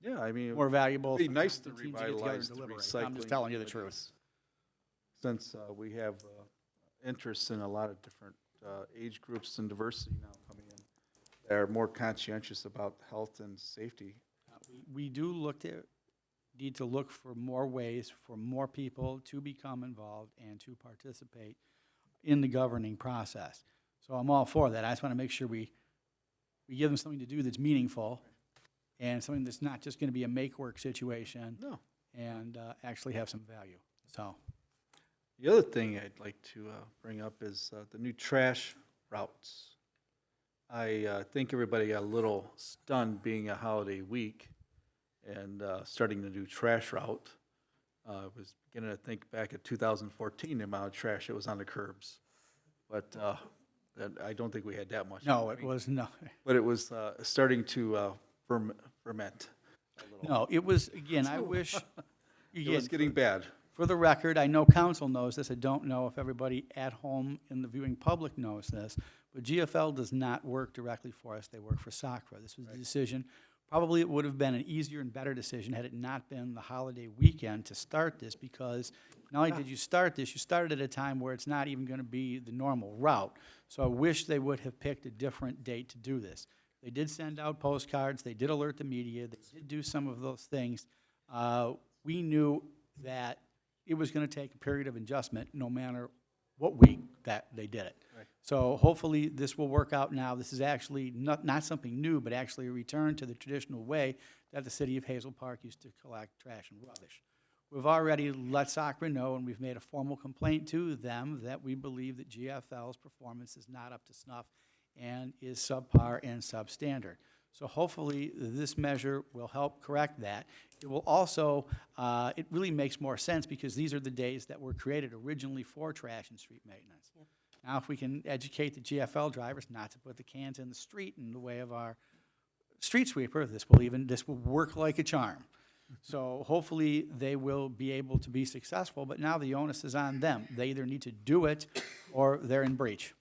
Yeah, I mean. more valuable. It'd be nice to sometimes than teams that get together and revitalize the deliberate. recycling. I'm just telling you the I truth. guess, Since we have interests in a lot of different age groups and diversity now coming in, that are more conscientious about health and safety. We do need to look for more ways for more people to become involved and to participate in the governing process. So I'm all for that. I just want to make sure we give them something to do that's meaningful and something that's not just going to be a make-work situation. No. And actually have some value. So, The other thing I'd like to bring up is the new trash routes. I think everybody got a little stunned being a holiday week and starting the new trash route. I was beginning to think back at 2014, the amount of trash that was on the curbs. But I don't think we had that much. no, it was no. But it was starting to ferment. No, it was, again, I wish. It was getting bad. For the record, I know council knows this. I don't know if everybody at home in the viewing public knows this, but GFL does not work directly for us. They work for SACRA. This was the decision. Probably it would have been an easier and better decision had it not been the holiday weekend to start this, because not only did you start this, you started at a time where it's not even going to be the normal route. So I wish they would have picked a different date to do this. They did send out postcards. They did alert the media. They did do some of those things. We knew that it was going to take a period of adjustment no matter what week that they did it. Right. So hopefully this will work out now. This is actually not something new, but actually a return to the traditional way that the city of Hazel Park used to collect trash and rubbish. We've already let SACRA know, and we've made a formal complaint to them that we believe that GFL's performance is not up to snuff and is subpar and substandard. So hopefully this measure will help correct that. It will also, it really makes more sense because these are the days that were created originally for trash and street maintenance. Yep. Now, if we can educate the GFL drivers not to put the cans in the street in the way of our street sweeper, this will work like a charm. So hopefully they will be able to be successful, but now the onus is on them. They either need to do it or they're in breach.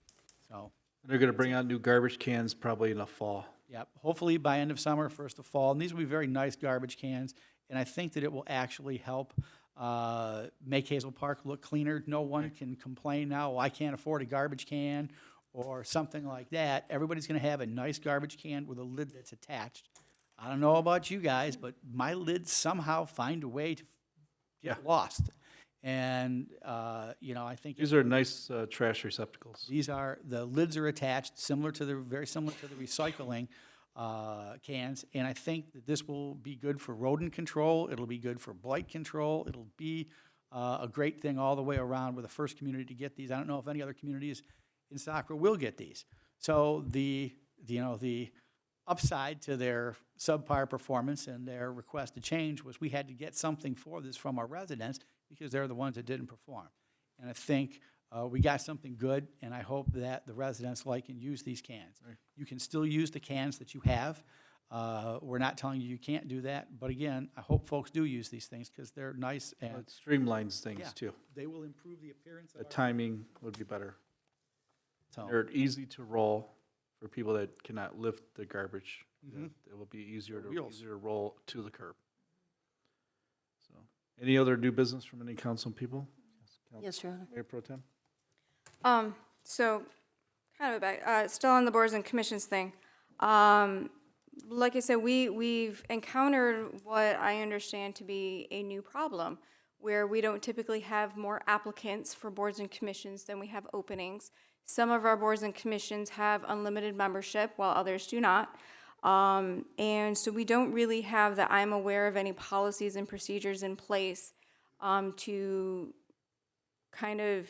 So. They're going to bring out new garbage cans probably in the fall. Yep, hopefully by end of summer, first of fall, and these will be very nice garbage cans, and I think that it will actually help make Hazel Park look cleaner. No one can complain now, oh, I can't afford a garbage can, or something like that. Everybody's gonna have a nice garbage can with a lid that's attached. I don't know about you guys, but my lids somehow find a way to get lost. And, you know, I think. These are nice trash receptacles. The lids are attached, very similar to the recycling cans, and I think that this will be good for rodent control, it'll be good for blight control, it'll be a great thing all the way around. We're the first community to get these. I don't know if any other communities in SACRA will get these. So the upside to their subpar performance and their request to change was we had to get something for this from our residents because they're the ones that didn't perform. And I think we got something good, and I hope that the residents like and use these cans. Right. You can still use the cans that you have. We're not telling you can't do that, but again, I hope folks do use these things because they're nice and It streamlines things yeah, too. they will improve the appearance of The our. timing would be better. So, They're easy to roll for people that cannot lift the garbage. Mhm. It will be easier Wheels. to roll to the curb. So, any other new business from any council people? Yes, Your Honor. Mayor Pro Tem? So, kind of a back, still on the boards and commissions thing. Like I said, we've encountered what I understand to be a new problem where we don't typically have more applicants for boards and commissions than we have openings. Some of our boards and commissions have unlimited membership, while others do not. And so we don't really have that I'm aware of any policies and procedures in place to kind of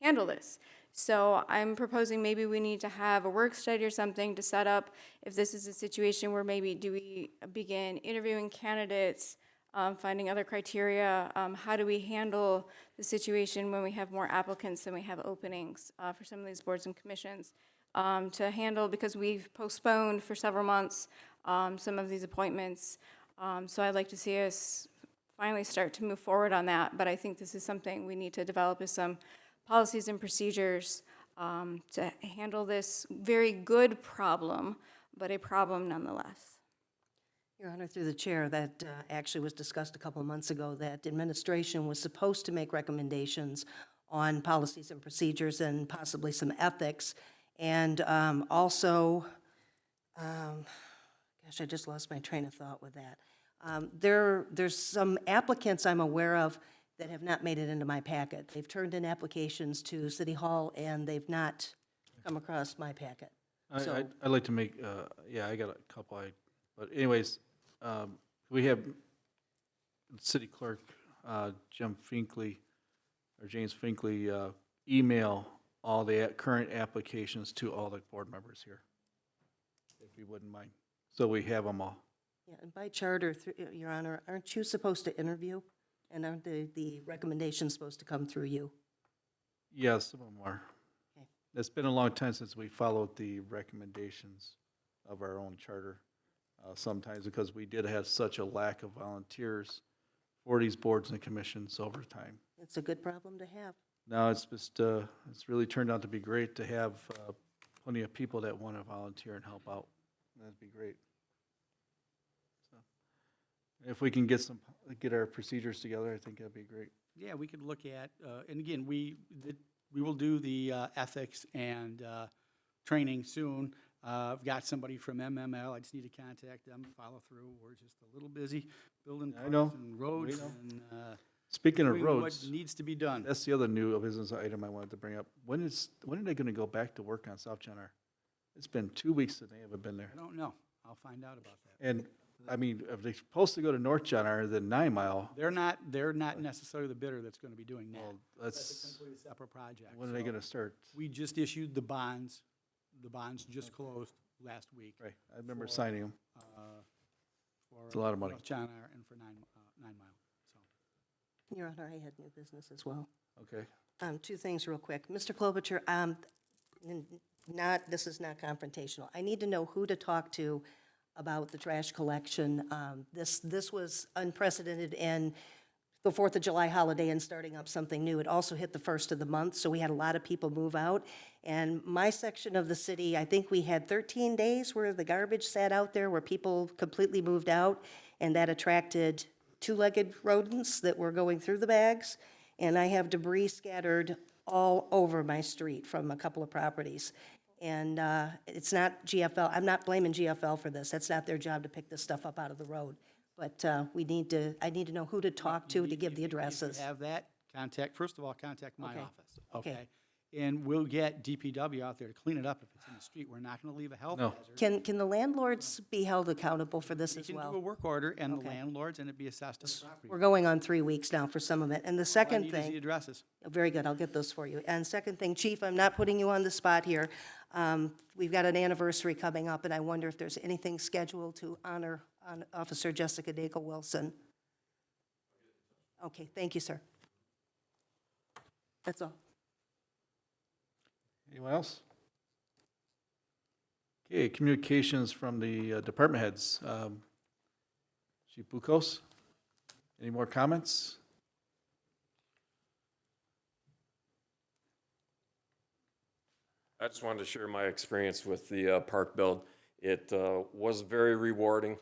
handle this. So I'm proposing maybe we need to have a work study or something to set up if this is a situation where maybe do we begin interviewing candidates, finding other criteria, how do we handle the situation when we have more applicants than we have openings for some of these boards and commissions to handle, because we've postponed for several months some of these appointments. So I'd like to see us finally start to move forward on that, but I think this is something we need to develop as some policies and procedures to handle this very good problem, but a problem nonetheless. Your Honor, through the chair, that actually was discussed a couple of months ago, that administration was supposed to make recommendations on policies and procedures and possibly some ethics. And also, gosh, I just lost my train of thought with that. There's some applicants I'm aware of that have not made it into my packet. They've turned in applications to City Hall, and they've not come across my packet. So, I'd like to make, yeah, I got a couple, but anyways, we have City Clerk James Finkley, email all the current applications to all the board members here, if you wouldn't mind. So we have them all. yeah, and by charter, Your Honor, aren't you supposed to interview? And aren't the recommendations supposed to come through you? Yes, some of them are. Okay. It's been a long time since we followed the recommendations of our own charter. Sometimes because we did have such a lack of volunteers for these boards and commissions over time. It's a good problem to have. Now it's just, it's really turned out to be great to have plenty of people that want to volunteer and help out. That'd be great. So, if we can get our procedures together, I think that'd be great. Yeah, we could look at, and again, we will do the ethics and training soon. I've got somebody from MML. I just need to contact them, follow through. We're just a little busy building I know. parks and roads We know. and Speaking of doing roads, what needs to be done. that's the other new business item I wanted to bring up. When are they gonna go back to work on South John R? It's been 2 weeks that they haven't been there. I don't know. I'll find out about that. And, I mean, if they're supposed to go to North John R, then 9 Mile, They're not necessarily the bidder that's going to be doing that. well, That's a that's, completely separate project. when are they So gonna start? We just issued the bonds. The bonds just closed last week. Right, I remember For- signing them. For It's a lot of money. North John R and for 9 Mile. So. Your Honor, I had new business as well. Okay. Two things real quick. Mr. Klobuchar, this is not confrontational. I need to know who to talk to about the trash collection. This was unprecedented in the 4th of July holiday and starting up something new. It also hit the first of the month, so we had a lot of people move out. And my section of the city, I think we had 13 days where the garbage sat out there, where people completely moved out, and that attracted two-legged rodents that were going through the bags. And I have debris scattered all over my street from a couple of properties. And it's not GFL, I'm not blaming GFL for this. That's not their job to pick this stuff up out of the road. But I need to know who to talk to give the addresses. If you have that, first of all, contact my Okay. office, Okay. okay? And we'll get DPW out there to clean it up if it's in the street. We're not going to leave a health No. hazard. Can the landlords be held accountable for this We as can do a well? work order and the Okay. landlords, and it'd be assessed to the property. We're going on 3 weeks now for some of it. And the All I second need is the thing, addresses. very good, I'll get those for you. And second thing, Chief, I'm not putting you on the spot here. We've got an anniversary coming up, and I wonder if there's anything scheduled to honor Officer Jessica Daigle Wilson. Okay, thank you, sir. That's all. Anyone else? Okay, communications from the department heads. Chief Bukos, any more comments? I just wanted to share my experience with the park build. It was very rewarding.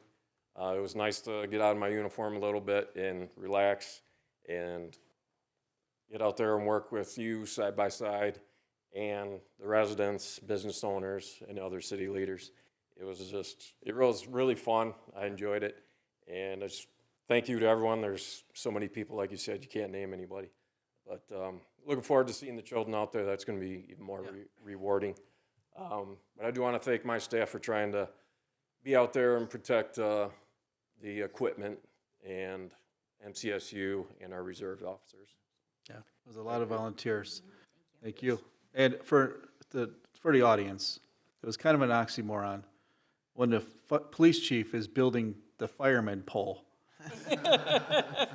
It was nice to get out of my uniform a little bit and relax and get out there and work with you side by side and the residents, business owners, and other city leaders. It was really fun. I enjoyed it. And I just thank you to everyone. There's so many people, like you said, you can't name anybody. But looking forward to seeing the children out there. That's going to be even more rewarding. But I do want to thank my staff for trying to be out there and protect the equipment and MCSU and our reserve officers. Yeah, there's a lot of volunteers. Thank you. And for the audience, it was kind of an oxymoron when the police chief is building the fireman pole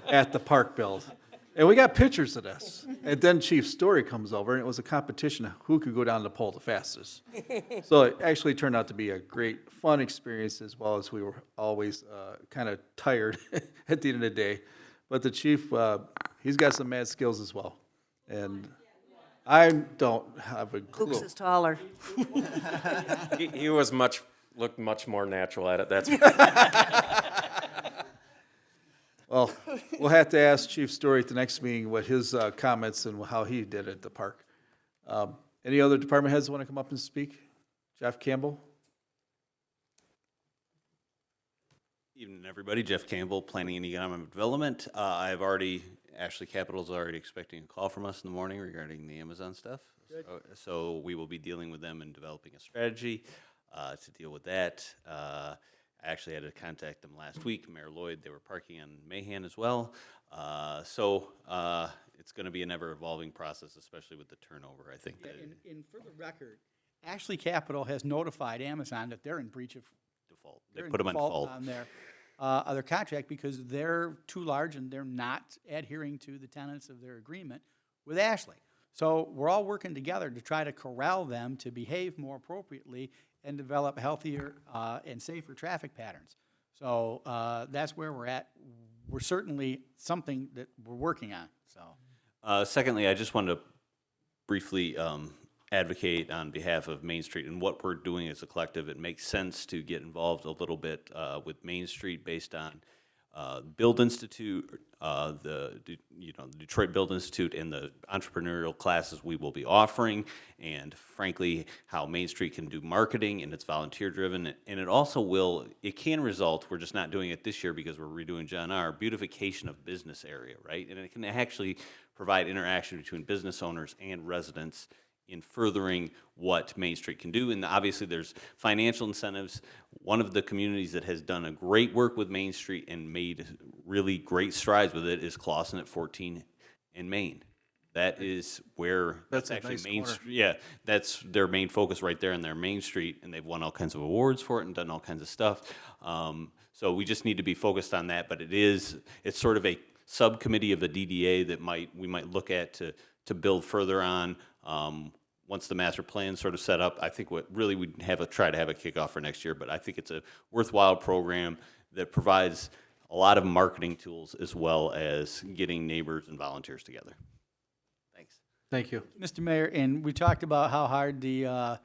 at the park build. And we got pictures of this. And then Chief Story comes over, and it was a competition of who could go down the pole the fastest. So it actually turned out to be a great, fun experience, as well as we were always kind of tired at the end of the day. But the chief, he's got some mad skills as well. And I don't have a clue. Luke's is taller. He looked much more natural at it. That's Well, we'll have to ask Chief Story at the next meeting what his comments and how he did at the park. Any other department heads want to come up and speak? Jeff Campbell? Evening, everybody. Jeff Campbell, Planning and Economic Development. Ashley Capital is already expecting a call from us in the morning regarding the Amazon stuff. So we will be dealing with them and developing a strategy to deal with that. I actually had to contact them last week, Mayor Lloyd. They were parking on Mahan as well. So it's going to be an ever-evolving process, especially with the turnover, I think. And for the record, Ashley Capital has notified Amazon that they're in breach of default. They put them on default on their contract because they're too large and they're not adhering to the tenets of their agreement with Ashley. So we're all working together to try to corral them to behave more appropriately and develop healthier and safer traffic patterns. So that's where we're at. We're certainly something that we're working on. So, secondly, I just wanted to briefly advocate on behalf of Main Street and what we're doing as a collective. It makes sense to get involved a little bit with Main Street based on Build Institute, the Detroit Build Institute, and the entrepreneurial classes we will be offering, and frankly, how Main Street can do marketing, and it's volunteer-driven, and it can result, we're just not doing it this year because we're redoing John R., beautification of business area, right? And it can actually provide interaction between business owners and residents in furthering what Main Street can do. And obviously there's financial incentives. One of the communities that has done a great work with Main Street and made really great strides with it is Clawson at 14 in Maine. That is where That's actually nice Main corner. Street. Yeah, that's their main focus right there in their Main Street, and they've won all kinds of awards for it and done all kinds of stuff. So we just need to be focused on that. But it's sort of a subcommittee of the DDA that we might look at to build further on. Once the master plan sort of set up, I think we'd try to have a kickoff for next year, but I think it's a worthwhile program that provides a lot of marketing tools as well as getting neighbors and volunteers together. Thanks. Thank you. Mr. Mayor, and we talked about how hard the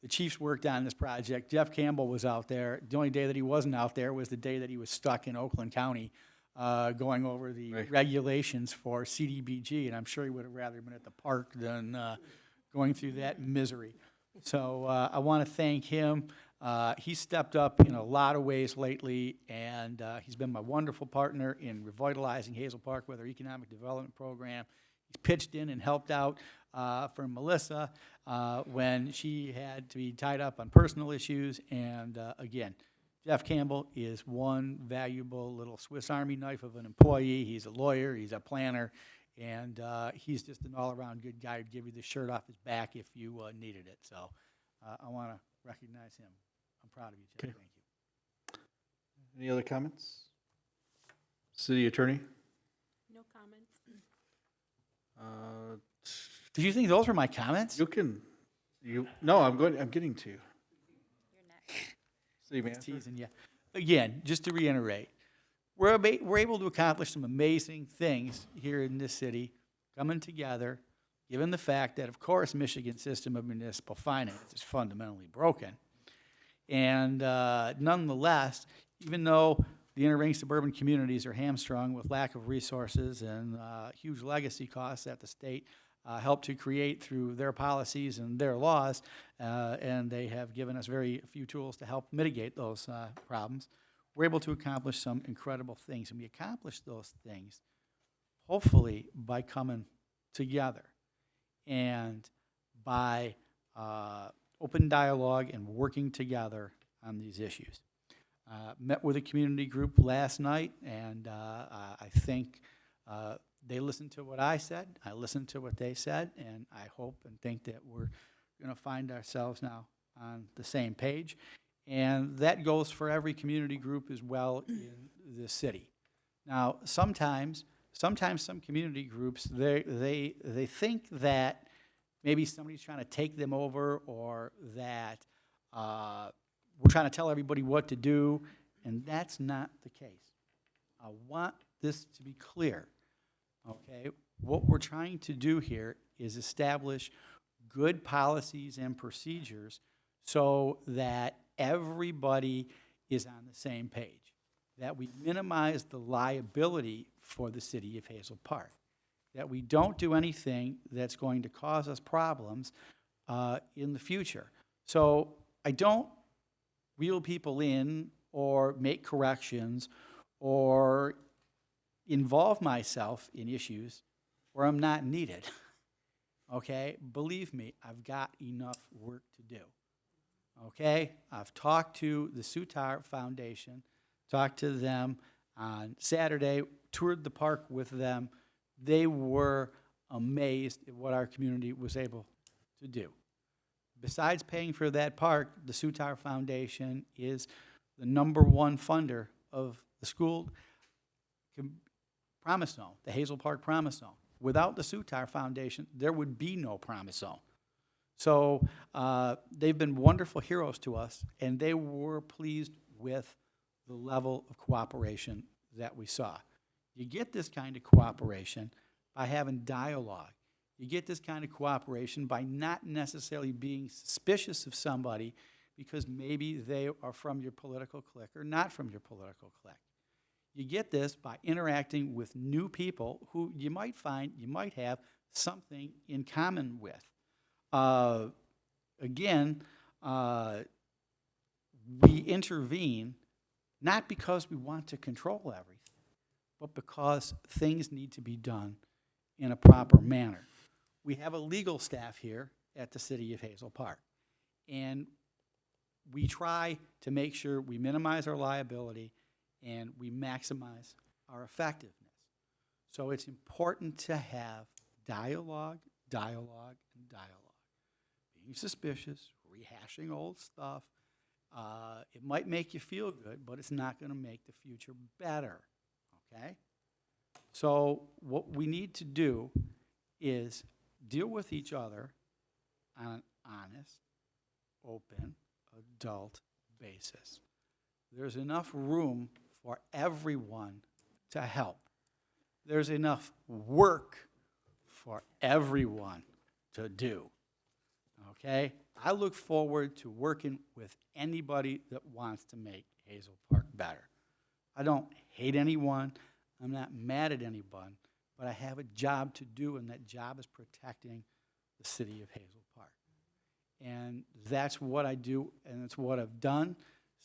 chiefs worked on this project. Jeff Campbell was out there. The only day that he wasn't out there was the day that he was stuck in Oakland County going over the regulations for CDBG, and I'm sure he would have rather been at the park than going through that misery. So I want to thank him. He stepped up in a lot of ways lately, and he's been my wonderful partner in revitalizing Hazel Park with our economic development program. He's pitched in and helped out for Melissa when she had to be tied up on personal issues. And again, Jeff Campbell is one valuable little Swiss Army knife of an employee. He's a lawyer, he's a planner, and he's just an all-around good guy who'd give you the shirt off his back if you needed it. So I want to recognize him. I'm proud of you, Jeff. Okay. Thank you. Any other comments? City Attorney? No comments. Did you think those were my comments? No, I'm getting to you. You're next. City Manager? Teasing you. Again, just to reiterate, we're able to accomplish some amazing things here in this city, coming together, given the fact that, of course, Michigan's system of municipal finance is fundamentally broken. And nonetheless, even though the inner-ring suburban communities are hamstrung with lack of resources and huge legacy costs that the state helped to create through their policies and their laws, and they have given us very few tools to help mitigate those problems. we're able to accomplish some incredible things. And we accomplish those things, hopefully, by coming together and by open dialogue and working together on these issues. Met with a community group last night, and I think they listened to what I said. I listened to what they said, and I hope and think that we're going to find ourselves now on the same page. And that goes for every community group as well in the city. Now, sometimes some community groups, they think that maybe somebody's trying to take them over, or that we're trying to tell everybody what to do, and that's not the case. I want this to be clear, okay? What we're trying to do here is establish good policies and procedures so that everybody is on the same page, that we minimize the liability for the city of Hazel Park, that we don't do anything that's going to cause us problems in the future. So I don't reel people in or make corrections or involve myself in issues where I'm not needed. Okay? Believe me, I've got enough work to do. Okay? I've talked to the Sutar Foundation, talked to them on Saturday, toured the park with them. They were amazed at what our community was able to do. Besides paying for that park, the Sutar Foundation is the #1 funder of the school Promise Zone, the Hazel Park Promise Zone. Without the Sutar Foundation, there would be no Promise Zone. So they've been wonderful heroes to us, and they were pleased with the level of cooperation that we saw. You get this kind of cooperation by having dialogue. You get this kind of cooperation by not necessarily being suspicious of somebody because maybe they are from your political clique or not from your political clique. You get this by interacting with new people who you might find you might have something in common with. Again, we intervene not because we want to control everything, but because things need to be done in a proper manner. We have a legal staff here at the City of Hazel Park, and we try to make sure we minimize our liability and we maximize our effectiveness. So it's important to have dialogue, dialogue, and dialogue. Being suspicious, rehashing old stuff, it might make you feel good, but it's not going to make the future better, okay? So what we need to do is deal with each other on an honest, open, adult basis. There's enough room for everyone to help. There's enough work for everyone to do, okay? I look forward to working with anybody that wants to make Hazel Park better. I don't hate anyone. I'm not mad at anyone, but I have a job to do, and that job is protecting the city of Hazel Park. And that's what I do, and that's what I've done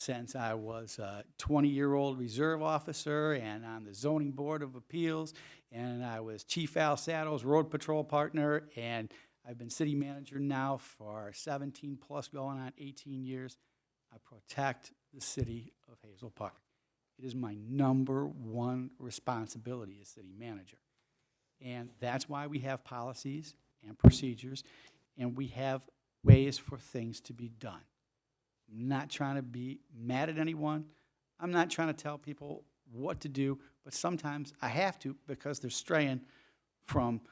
since I was a 20-year-old reserve officer and on the zoning board of appeals, and I was Chief Al Saddle's road patrol partner, and I've been city manager now for 17 plus going on 18 years. I protect the city of Hazel Park. It is my #1 responsibility as city manager. And that's why we have policies and procedures, and we have ways for things to be done. I'm not trying to be mad at anyone. I'm not trying to tell people what to do, but sometimes I have to because they're straying from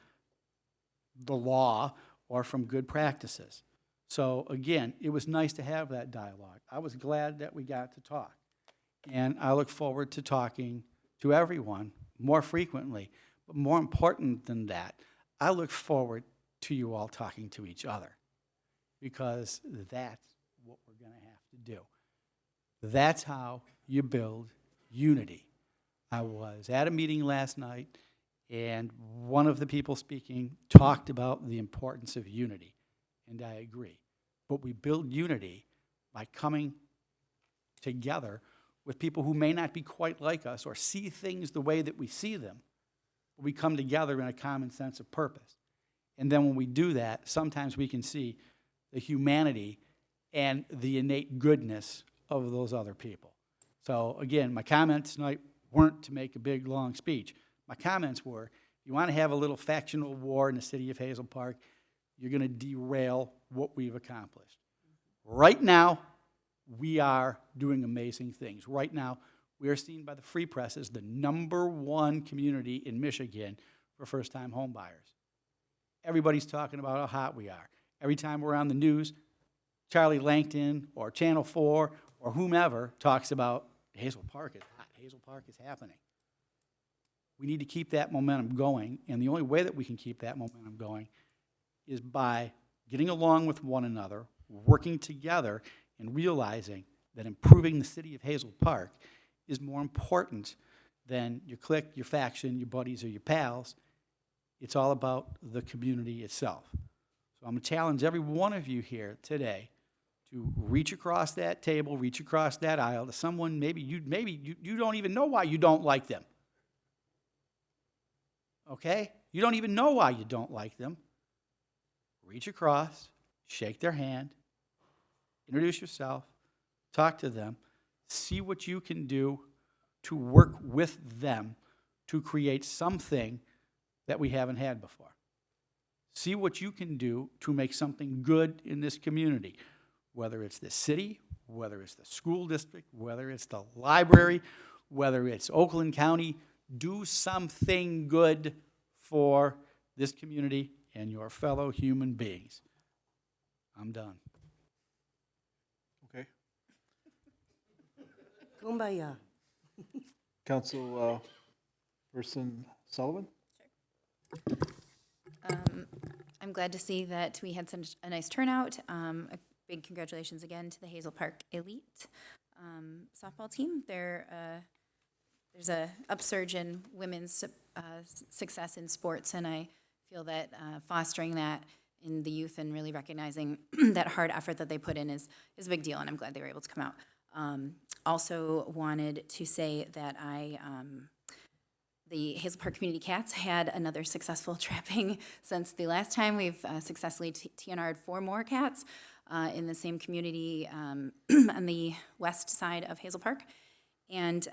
the law or from good practices. So again, it was nice to have that dialogue. I was glad that we got to talk. And I look forward to talking to everyone more frequently. But more important than that, I look forward to you all talking to each other, because that's what we're going to have to do. That's how you build unity. I was at a meeting last night, and one of the people speaking talked about the importance of unity, and I agree. But we build unity by coming together with people who may not be quite like us or see things the way that we see them. We come together in a common sense of purpose. And then when we do that, sometimes we can see the humanity and the innate goodness of those other people. So again, my comments tonight weren't to make a big, long speech. My comments were, if you want to have a little factional war in the city of Hazel Park, you're going to derail what we've accomplished. Right now, we are doing amazing things. Right now, we are seen by the Free Press as the #1 community in Michigan for first-time home buyers. Everybody's talking about how hot we are. Every time we're on the news, Charlie Langton or Channel 4 or whomever talks about Hazel Park is hot, Hazel Park is happening. We need to keep that momentum going, and the only way that we can keep that momentum going is by getting along with one another, working together, and realizing that improving the city of Hazel Park is more important than your clique, your faction, your buddies, or your pals. It's all about the community itself. So I'm going to challenge every one of you here today to reach across that table, reach across that aisle to someone maybe you don't even know why you don't like them. Okay? You don't even know why you don't like them. Reach across, shake their hand, introduce yourself, talk to them, see what you can do to work with them to create something that we haven't had before. See what you can do to make something good in this community, whether it's the city, whether it's the school district, whether it's the library, whether it's Oakland County. Do something good for this community and your fellow human beings. I'm done. Okay. Kumbaya. Council Person Sullivan? I'm glad to see that we had such a nice turnout. A big congratulations again to the Hazel Park Elite softball team. There's a upsurge in women's success in sports, and I feel that fostering that in the youth and really recognizing that hard effort that they put in is a big deal, and I'm glad they were able to come out. Also wanted to say that the Hazel Park Community Cats had another successful trapping since the last time. We've successfully TNR'd 4 more cats in the same community on the west side of Hazel Park. And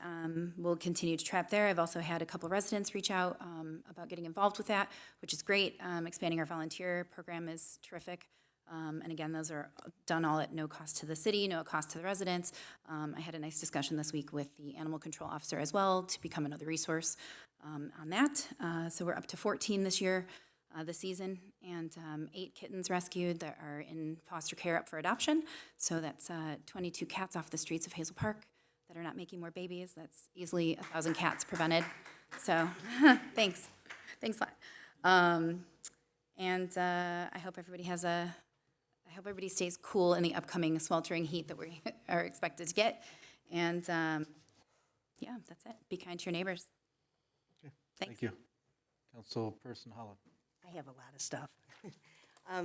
we'll continue to trap there. I've also had a couple residents reach out about getting involved with that, which is great. Expanding our volunteer program is terrific. And again, those are done all at no cost to the city, no cost to the residents. I had a nice discussion this week with the animal control officer as well to become another resource on that. So we're up to 14 this year, this season, and 8 kittens rescued that are in foster care up for adoption. So that's 22 cats off the streets of Hazel Park that are not making more babies. That's easily 1,000 cats prevented. So thanks a lot. And I hope everybody stays cool in the upcoming sweltering heat that we are expected to get. And yeah, that's it. Be kind to your neighbors. Okay. Thanks. Thank you. Councilperson Holland. I have a lot of stuff.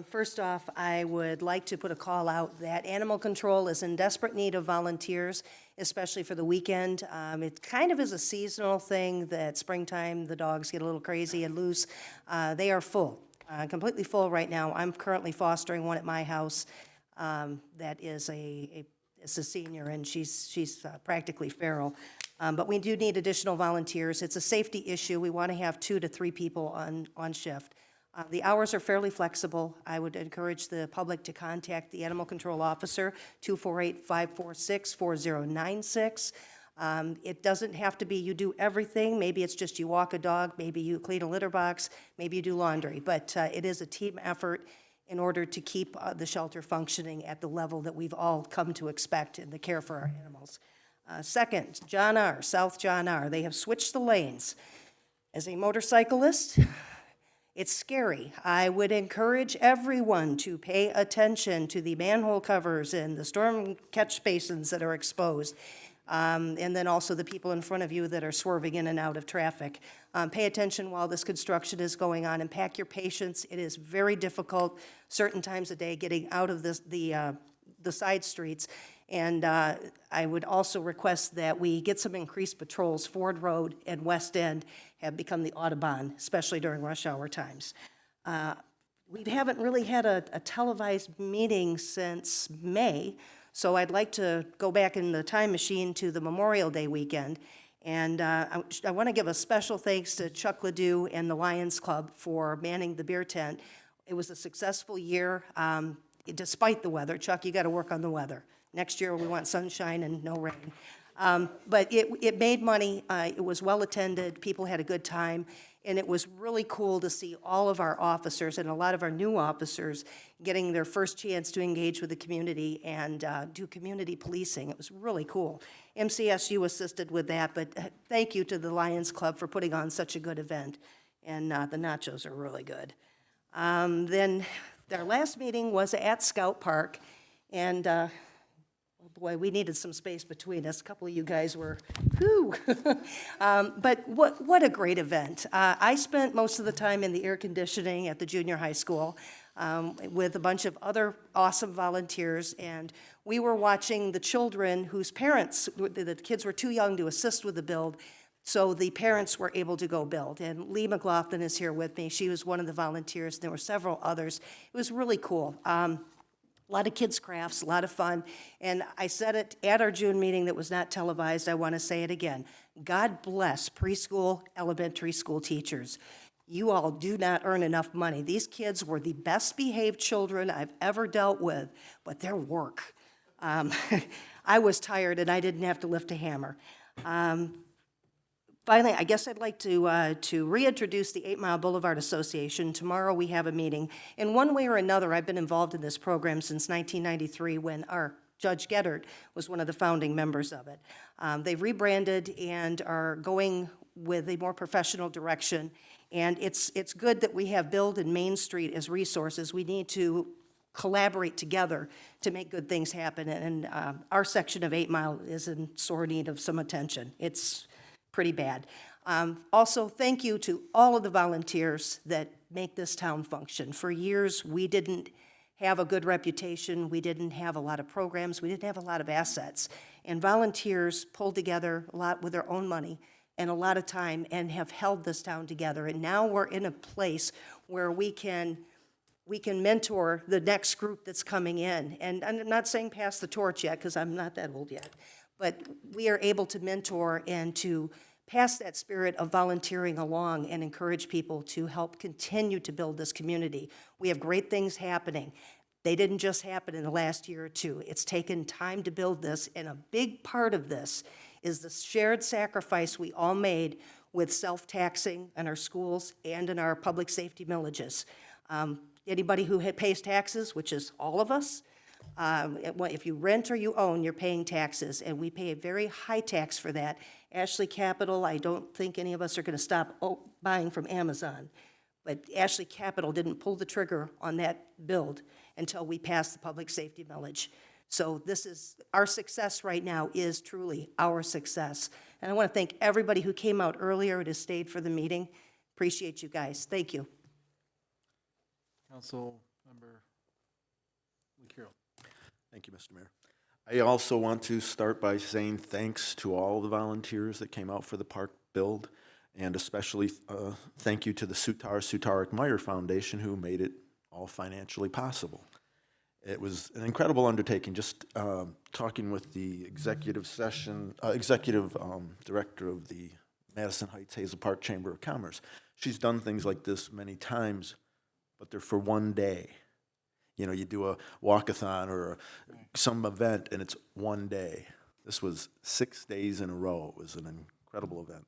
First off, I would like to put a call out that animal control is in desperate need of volunteers, especially for the weekend. It kind of is a seasonal thing that springtime, the dogs get a little crazy and loose. They are full, completely full right now. I'm currently fostering one at my house that is a senior, and she's practically feral. But we do need additional volunteers. It's a safety issue. We want to have 2 to 3 people on shift. The hours are fairly flexible. I would encourage the public to contact the animal control officer, 248-546-4096. It doesn't have to be you do everything. Maybe it's just you walk a dog, maybe you clean a litter box, maybe you do laundry. But it is a team effort in order to keep the shelter functioning at the level that we've all come to expect in the care for our animals. Second, John R., South John R., they have switched the lanes. As a motorcyclist, it's scary. I would encourage everyone to pay attention to the manhole covers and the storm catch basins that are exposed. And then also the people in front of you that are swerving in and out of traffic. Pay attention while this construction is going on and pack your patience. It is very difficult certain times of day getting out of the side streets. And I would also request that we get some increased patrols. Ford Road and West End have become the Audubon, especially during rush hour times. We haven't really had a televised meeting since May, so I'd like to go back in the time machine to the Memorial Day weekend. And I want to give a special thanks to Chuck Ledoux and the Lions Club for manning the beer tent. It was a successful year, despite the weather. Chuck, you got to work on the weather. Next year, we want sunshine and no rain. But it made money. It was well-attended. People had a good time. And it was really cool to see all of our officers and a lot of our new officers getting their first chance to engage with the community and do community policing. It was really cool. MCSU assisted with that, but thank you to the Lions Club for putting on such a good event. And the nachos are really good. Then our last meeting was at Scout Park, and oh boy, we needed some space between us. A couple of you guys were, whew. But what a great event. I spent most of the time in the air conditioning at the junior high school with a bunch of other awesome volunteers, and we were watching the children whose parents, the kids were too young to assist with the build, so the parents were able to go build. And Lee McLaughlin is here with me. She was one of the volunteers. There were several others. It was really cool. A lot of kids' crafts, a lot of fun. And I said it at our June meeting that was not televised. I want to say it again. God bless preschool, elementary school teachers. You all do not earn enough money. These kids were the best behaved children I've ever dealt with, but their work. I was tired and I didn't have to lift a hammer. Finally, I guess I'd like to reintroduce the 8 Mile Boulevard Association. Tomorrow we have a meeting. In one way or another, I've been involved in this program since 1993 when our Judge Geddert was one of the founding members of it. They've rebranded and are going with a more professional direction. And it's good that we have Build and Main Street as resources. We need to collaborate together to make good things happen. And our section of 8 Mile is in sore need of some attention. It's pretty bad. Also, thank you to all of the volunteers that make this town function. For years, we didn't have a good reputation. We didn't have a lot of programs. We didn't have a lot of assets. And volunteers pulled together a lot with their own money and a lot of time and have held this town together. And now we're in a place where we can mentor the next group that's coming in. And I'm not saying pass the torch yet, because I'm not that old yet. But we are able to mentor and to pass that spirit of volunteering along and encourage people to help continue to build this community. We have great things happening. They didn't just happen in the last year or two. It's taken time to build this, and a big part of this is the shared sacrifice we all made with self-taxing in our schools and in our public safety millages. Anybody who pays taxes, which is all of us, if you rent or you own, you're paying taxes, and we pay a very high tax for that. Ashley Capital, I don't think any of us are going to stop buying from Amazon, but Ashley Capital didn't pull the trigger on that build until we passed the public safety millage. So this is, our success right now is truly our success. And I want to thank everybody who came out earlier and has stayed for the meeting. Appreciate you guys. Thank you. Council Member Lucero. Thank you, Mr. Mayor. I also want to start by saying thanks to all the volunteers that came out for the park build, and especially thank you to the Sutaric Meyer Foundation, who made it all financially possible. It was an incredible undertaking. Just talking with the executive director of the Madison Heights Hazel Park Chamber of Commerce. She's done things like this many times, but they're for one day. You know, you do a walkathon or some event, and it's one day. This was 6 days in a row. It was an incredible event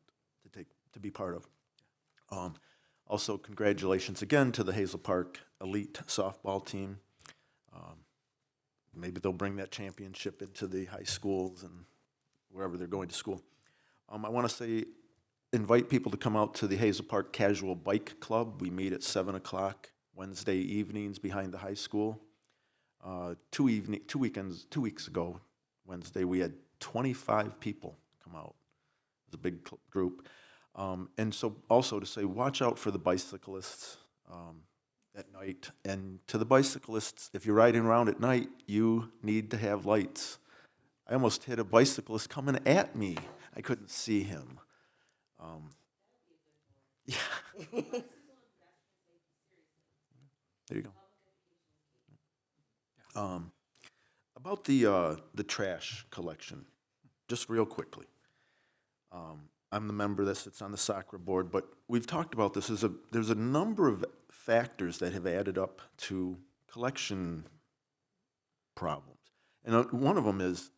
to be part of. Also, congratulations again to the Hazel Park elite softball team. Maybe they'll bring that championship into the high schools and wherever they're going to school. I want to invite people to come out to the Hazel Park Casual Bike Club. We meet at 7 o'clock. Wednesday evenings behind the high school. 2 weeks ago, Wednesday, we had 25 people come out. It was a big group. And so also to say, watch out for the bicyclists at night. And to the bicyclists, if you're riding around at night, you need to have lights. I almost hit a bicyclist coming at me. I couldn't see him. Yeah. There you go. About the trash collection, just real quickly. I'm the member that sits on the SACRA board, but we've talked about this. There's a number of factors that have added up to collection problems. And one of them is,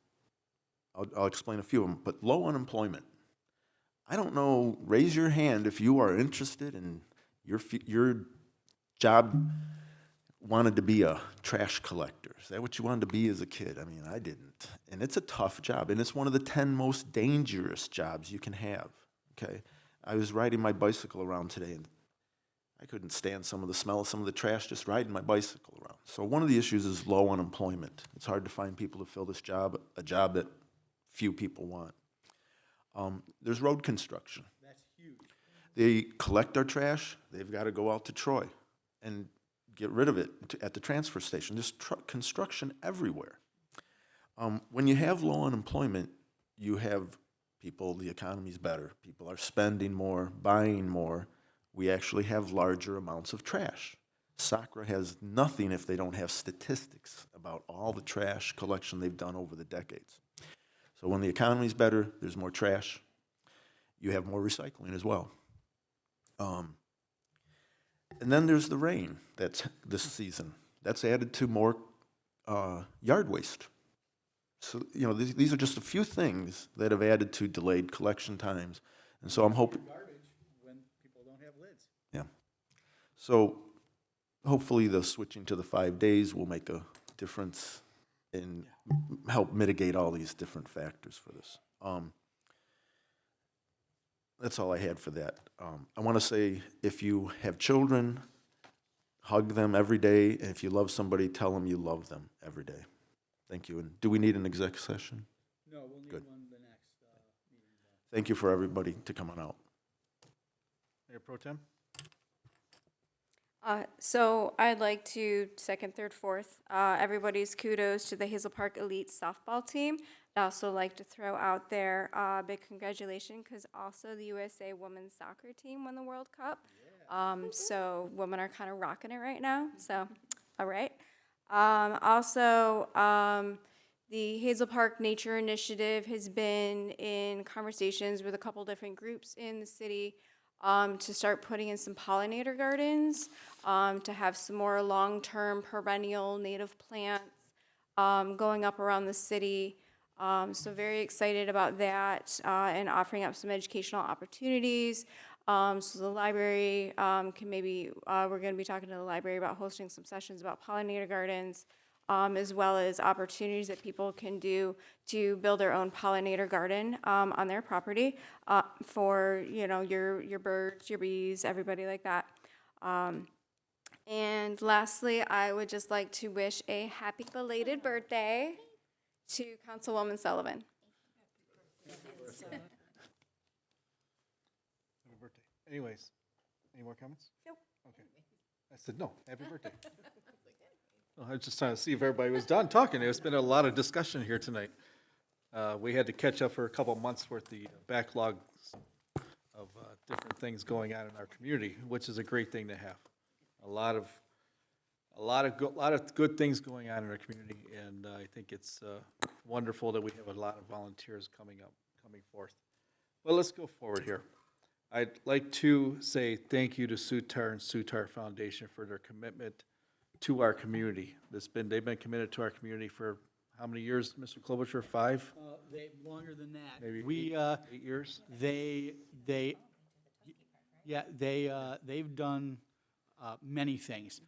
I'll explain a few of them, but low unemployment. I don't know, raise your hand if you are interested in your job wanted to be a trash collector. Is that what you wanted to be as a kid? I mean, I didn't. And it's a tough job, and it's one of the 10 most dangerous jobs you can have, okay? I was riding my bicycle around today, and I couldn't stand some of the smell of some of the trash just riding my bicycle around. So one of the issues is low unemployment. It's hard to find people to fill this job, a job that few people want. There's road construction. That's huge. They collect our trash, they've got to go out to Troy and get rid of it at the transfer station. There's construction everywhere. When you have low unemployment, you have people, the economy's better. People are spending more, buying more. We actually have larger amounts of trash. SACRA has nothing if they don't have statistics about all the trash collection they've done over the decades. So when the economy's better, there's more trash. You have more recycling as well. And then there's the rain that's this season. That's added to more yard waste. So, you know, these are just a few things that have added to delayed collection times. And so I'm hoping... Garbage when people don't have lids. Yeah. So hopefully the switching to the 5 days will make a difference and help mitigate all these different factors for this. That's all I had for that. I want to say, if you have children, hug them every day, and if you love somebody, tell them you love them every day. Thank you. And do we need an exec session? No, we'll need Good. one the next meeting. Thank you for everybody to come on out. Mayor Pro Tem? So I'd like to, second, third, fourth, everybody's kudos to the Hazel Park Elite softball team. I'd also like to throw out there a big congratulations, because also the USA women's soccer team won the World Cup. So women are kind of rocking it right now, so all right. The Hazel Park Nature Initiative has been in conversations with a couple different groups in the city to start putting in some pollinator gardens, to have some more long-term perennial native plants going up around the city. So very excited about that and offering up some educational opportunities. So the library can maybe, we're going to be talking to the library about hosting some sessions about pollinator gardens, as well as opportunities that people can do to build their own pollinator garden on their property for, you know, your birds, your bees, everybody like that. And lastly, I would just like to wish a happy belated birthday to Councilwoman Sullivan. Happy birthday. Anyways, any more comments? Nope. Okay. I said, no, happy birthday. Well, I was just trying to see if everybody was done talking. There's been a lot of discussion here tonight. We had to catch up for a couple months worth the backlog of different things going on in our community, which is a great thing to have. A lot of good things going on in our community, and I think it's wonderful that we have a lot of volunteers coming forth. Well, let's go forward here. I'd like to say thank you to Sutar and Sutar Foundation for their commitment to our community. They've been committed to our community for how many years, Mr. Klobuchar? 5? Longer than that. Maybe 8 years? They've done many things.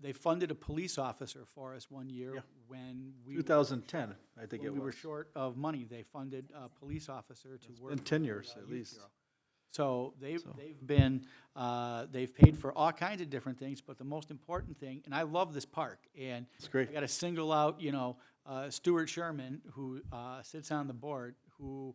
They funded a police officer for us one year when we 2010, I think when it we were was. short of money. They funded a police officer to work. Been 10 years with, at Youth least. Bureau. So they've paid for all kinds of different things, but the most important thing, and I love this park, and It's great. I got to single out, Stuart Sherman, who sits on the board, who,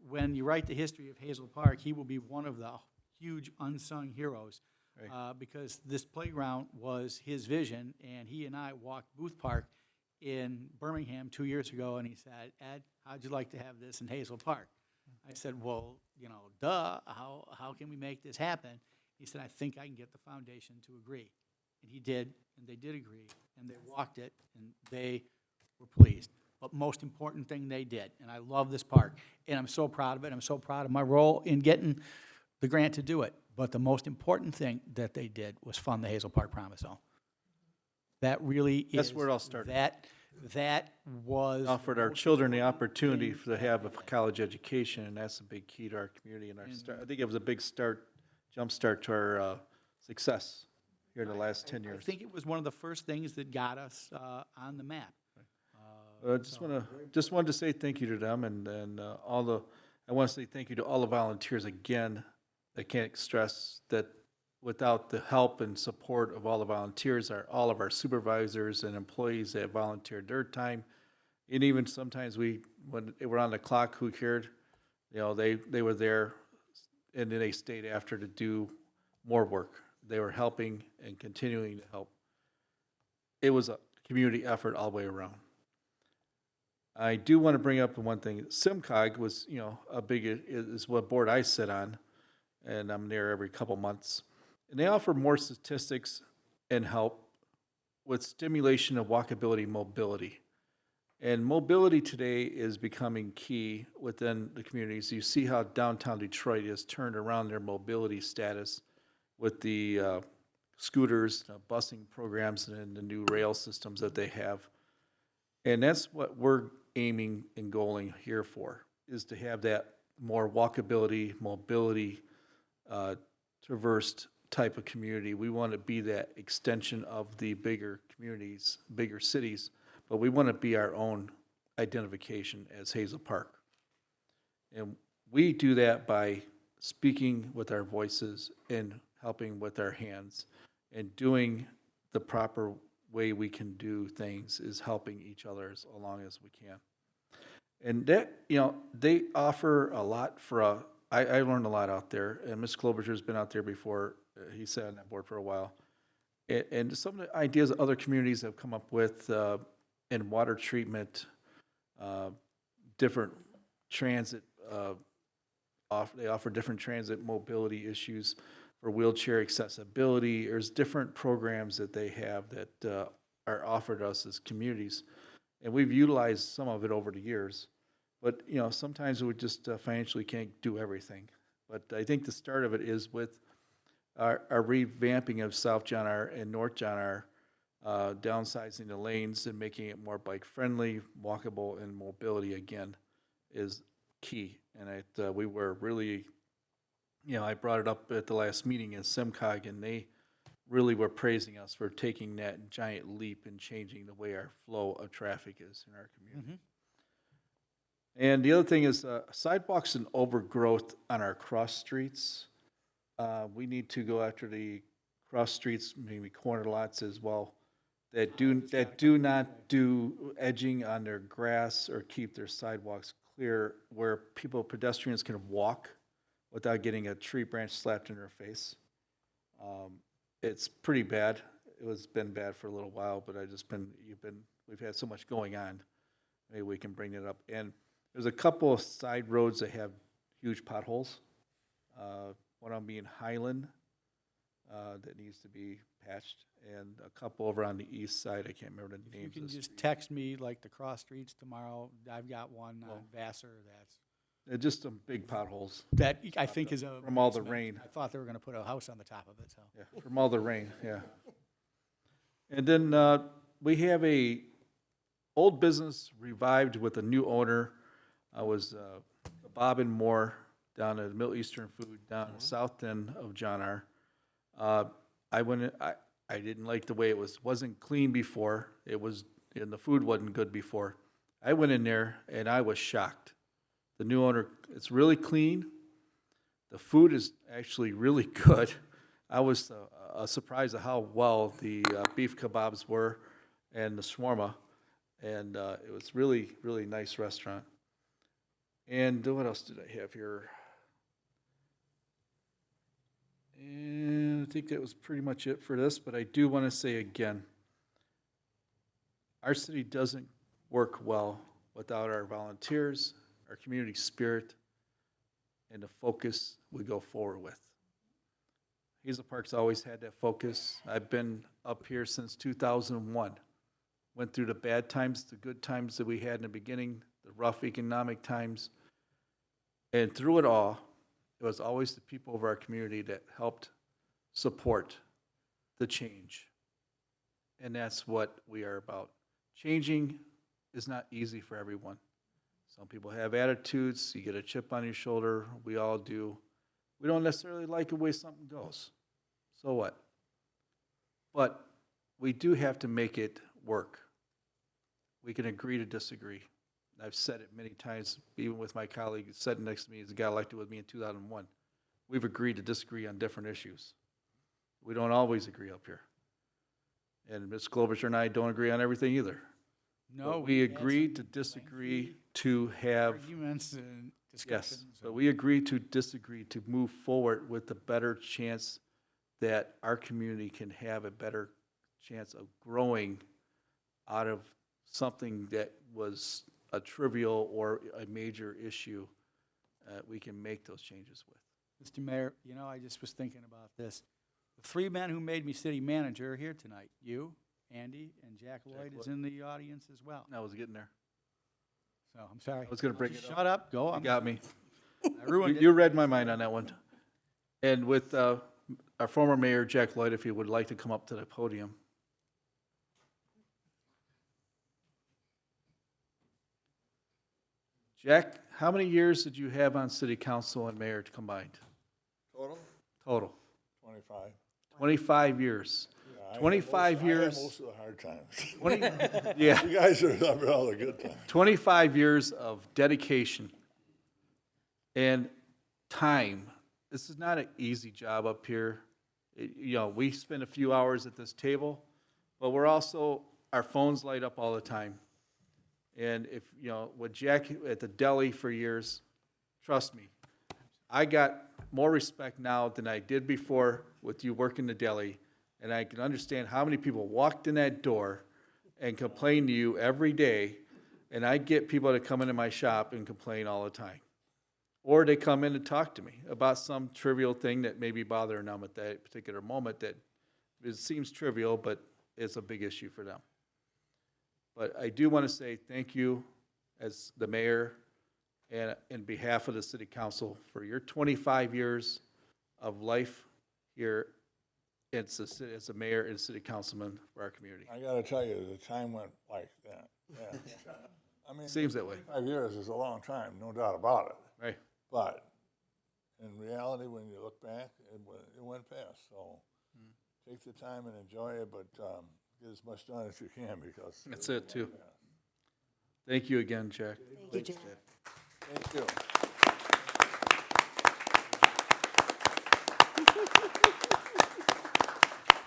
when you write the history of Hazel Park, he will be one of the huge unsung heroes, Right. because this playground was his vision, and he and I walked Booth Park in Birmingham 2 years ago, and he said, Ed, how'd you like to have this in Hazel Park? I said, well, duh, how can we make this happen? He said, I think I can get the foundation to agree. And he did, and they did agree, and they walked it, and they were pleased. But most important thing they did, and I love this park, and I'm so proud of it. I'm so proud of my role in getting the grant to do it. But the most important thing that they did was fund the Hazel Park Promise Zone. That really is. That's where it all started. That was. Offered our children the opportunity to have a college education, and that's a big key to our community and our start. I think it was a big jump start to our success here in the last 10 years. I think it was one of the first things that got us on the map. Just wanted to say thank you to them and I want to say thank you to all the volunteers again. I can't stress that without the help and support of all the volunteers, all of our supervisors and employees that volunteered their time, and even sometimes when they were on the clock, who cared? They were there, and then they stayed after to do more work. They were helping and continuing to help. It was a community effort all the way around. I do want to bring up one thing. SIMCOG was, is what board I sit on, and I'm there every couple months. And they offer more statistics and help with stimulation of walkability mobility. And mobility today is becoming key within the communities. You see how downtown Detroit has turned around their mobility status with the scooters, busing programs, and the new rail systems that they have. And that's what we're aiming and goaling here for, is to have that more walkability, mobility, traversed type of community. We want to be that extension of the bigger communities, bigger cities, but we want to be our own identification as Hazel Park. And we do that by speaking with our voices and helping with our hands, and doing the proper way we can do things is helping each other as long as we can. And that, they offer a lot for I learned a lot out there, and Ms. Klobuchar's been out there before. He sat on that board for a while. And some of the ideas that other communities have come up with in water treatment, different transit, they offer different transit mobility issues for wheelchair accessibility. There's different programs that they have that are offered us as communities. And we've utilized some of it over the years. But, sometimes we just financially can't do everything. But I think the start of it is with our revamping of South John R. and North John R., downsizing the lanes and making it more bike-friendly, walkable, and mobility, again, is key. And we were really, I brought it up at the last meeting in SIMCOG, and they really were praising us for taking that giant leap and changing the way our flow of traffic is in our community. Mm-hmm. And the other thing is sidewalks and overgrowth on our cross streets. We need to go after the cross streets, maybe corner lots as well, that do not do edging on their grass or keep their sidewalks clear, where pedestrians can walk without getting a tree branch slapped in their face. It's pretty bad. It's been bad for a little while, but we've had so much going on. Maybe we can bring it up. And there's a couple of side roads that have huge potholes. One of them being Highland that needs to be patched, and a couple over on the east side. I can't remember the names. You can just text me like the cross streets tomorrow. I've got one on Vassar that's just some big potholes. That I think is from all the rain. I thought they were going to put a house on the top of it. So yeah, from all the rain. Yeah. And then we have a old business revived with a new owner. I was Bob and Moore down at Middle Eastern Food down the south end of John R. I went in, I didn't like the way it wasn't clean before. And the food wasn't good before. I went in there and I was shocked. The new owner, it's really clean. The food is actually really good. I was surprised at how well the beef kebabs were and the shawarma. And it was really, really nice restaurant. And what else did I have here? And I think that was pretty much it for this, but I do want to say again, Our city doesn't work well without our volunteers, our community spirit, and the focus we go forward with. Hazel Park's always had that focus. I've been up here since 2001. Went through the bad times, the good times that we had in the beginning, the rough economic times. And through it all, it was always the people of our community that helped support the change. And that's what we are about. Changing is not easy for everyone. Some people have attitudes, you get a chip on your shoulder, we all do. We don't necessarily like the way something goes. So what? But we do have to make it work. We can agree to disagree. I've said it many times, even with my colleague sitting next to me, as got elected with me in 2001. We've agreed to disagree on different issues. We don't always agree up here. And Ms. Klobuchar and I don't agree on everything either. No, But we agreed to disagree to have, arguments and yes, discussions. but we agreed to disagree to move forward with a better chance that our community can have a better chance of growing out of something that was a trivial or a major issue. We can make those changes with. Mr. Mayor, you know, I just was thinking about this. The three men who made me city manager are here tonight. You, Andy, and Jack Lloyd is in the audience as well. I was getting there. So, I'm sorry. I was gonna bring Just it up. shut up, go. You got me. I ruined it. You read my mind on that one. And with our former mayor, Jack Lloyd, if he would like to come up to the podium. Jack, how many years did you have on city council and mayor combined? Total? Total. 25. 25 years. Yeah, 25 I years. had most of the hard times. 20, yeah. You guys are having all the good times. 25 years of dedication and time. This is not an easy job up here. You know, we spend a few hours at this table, but we're also, our phones light up all the time. And if, you know, with Jack at the deli for years, trust me, I got more respect now than I did before with you working the deli. And I can understand how many people walked in that door and complain to you every day. And I get people that come into my shop and complain all the time. Or they come in and talk to me about some trivial thing that may be bothering them at that particular moment that it seems trivial, but it's a big issue for them. But I do want to say thank you as the mayor and in behalf of the city council for your 25 years of life here as a mayor and city councilman for our community. I gotta tell you, the time went like that. Yeah. I mean, Seems that way. 5 years is a long time, no doubt about it. Right. But in reality, when you look back, it went fast. So take the time and enjoy it, but get as much done as you can because That's it, too. Thank you again, Jack. Thank you, Jack. Thank you.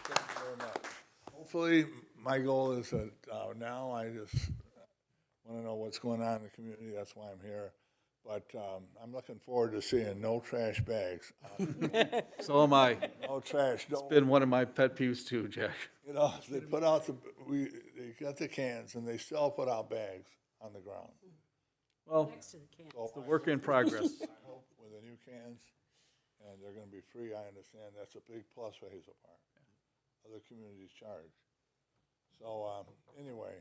Thank you very much. Hopefully, my goal is that now I just want to know what's going on in the community. That's why I'm here. But I'm looking forward to seeing no trash bags. So am I. No trash. It's been one of my pet peeves too, Jack. You know, they put out they got the cans and they still put out bags on the ground. Well, Next to the can. it's a work in progress. I hope with the new cans, and they're gonna be free, I understand, that's a big plus for Hazel Park. Other communities charge. So, anyway,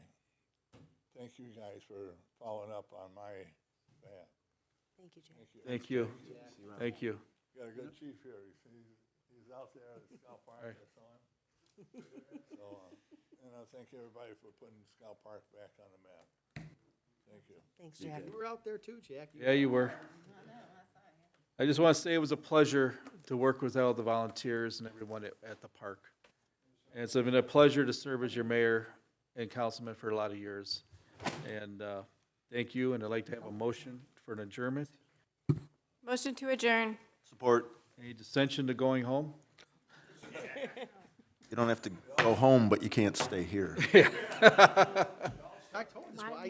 thank you guys for following up on my behalf. Thank you, Jack. Thank you. Thank you. You got a good chief here, he's out there at Scout Park, I saw him. So, and I thank everybody for putting Scout Park back on the map. Thank you. Thanks, Jack. You were out there too, Jack. Yeah, you were. I just want to say it was a pleasure to work with all the volunteers and everyone at the park. And it's been a pleasure to serve as your mayor and councilman for a lot of years. And thank you, and I'd like to have a motion for an adjournment. Motion to adjourn. Support. Any dissension to going home? You don't have to go home, but you can't stay here. I told you, that's why I